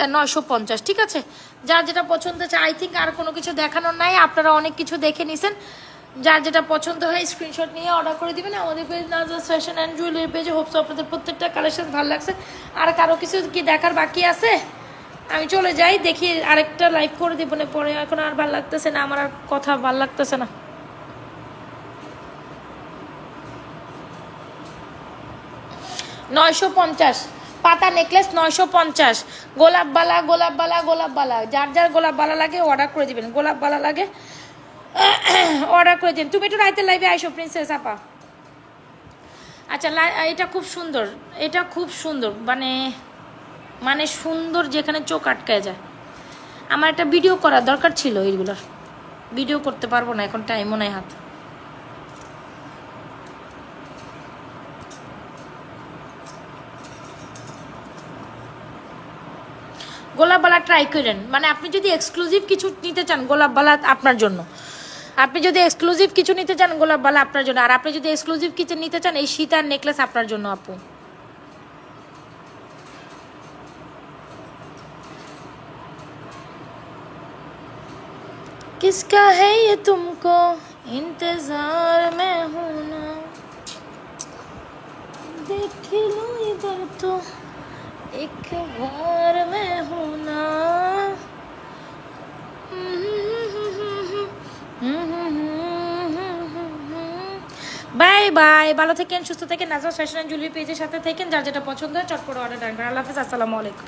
1950। ঠিক আছে, যার যেটা পছন্দ হচ্ছে। আই থিঙ্ক আর কোনো কিছু দেখানোর নাই, আপনারা অনেক কিছু দেখে নিছেন। যার যেটা পছন্দ হয় স্ক্রিনশট নিয়ে অর্ডার করে দিবেন আমাদের page Nazrat fashion and jewellery পেজে। হোপস আপনাদের প্রত্যেকটা কালেকশন ভালো লাগছে। আর কারো কিছু কি দেখার বাকি আছে? আমি চলে যাই, দেখি আরেকটা লাইভ করে দিব না পরে। এখন আর ভালো লাগতেছে না, আমার আর কথা ভালো লাগতেছে না। 950 পাতা নেকলেস, 950। গোলাপ বালা, যার যার গোলাপ বালা লাগে অর্ডার করে দিবেন। গোলাপ বালা লাগে অর্ডার করে দিন। তুমি একটু রাইতের লাইভে আইসো প্রিন্সেস আপা। আচ্ছা, এটা খুব সুন্দর, এটা খুব সুন্দর, মানে সুন্দর যেখানে চোখ আটকায় যায়। আমার একটা ভিডিও করার দরকার ছিল, এইগুলোর ভিডিও করতে পারবো না এখন, টাইমও নাই হাত। গোলাপবালা ট্রাই করেন, মানে আপনি যদি এক্সক্লুসিভ কিছু নিতে চান গোলাপবালা আপনার জন্য। আপনি যদি এক্সক্লুসিভ কিছু নিতে চান গোলাপবালা আপনার জন্য। আর আপনি যদি এক্সক্লুসিভ কিছু নিতে চান এই সীতার নেকলেস আপনার জন্য আপু। किसका है ये तुमको इंतजार में हूं ना, देख लो इधर तो एक बार मैं हूं ना। বাই বাই, ভালো থাকেন, সুস্থ থাকেন। নাজরাত ফ্যাশন অ্যান্ড জুয়েলারি পেজের সাথে থাকেন। যার যেটা পছন্দ হয় চট করে অর্ডার ডান করেন। আল্লাহ হাফেজ, আসসালামু আলাইকুম।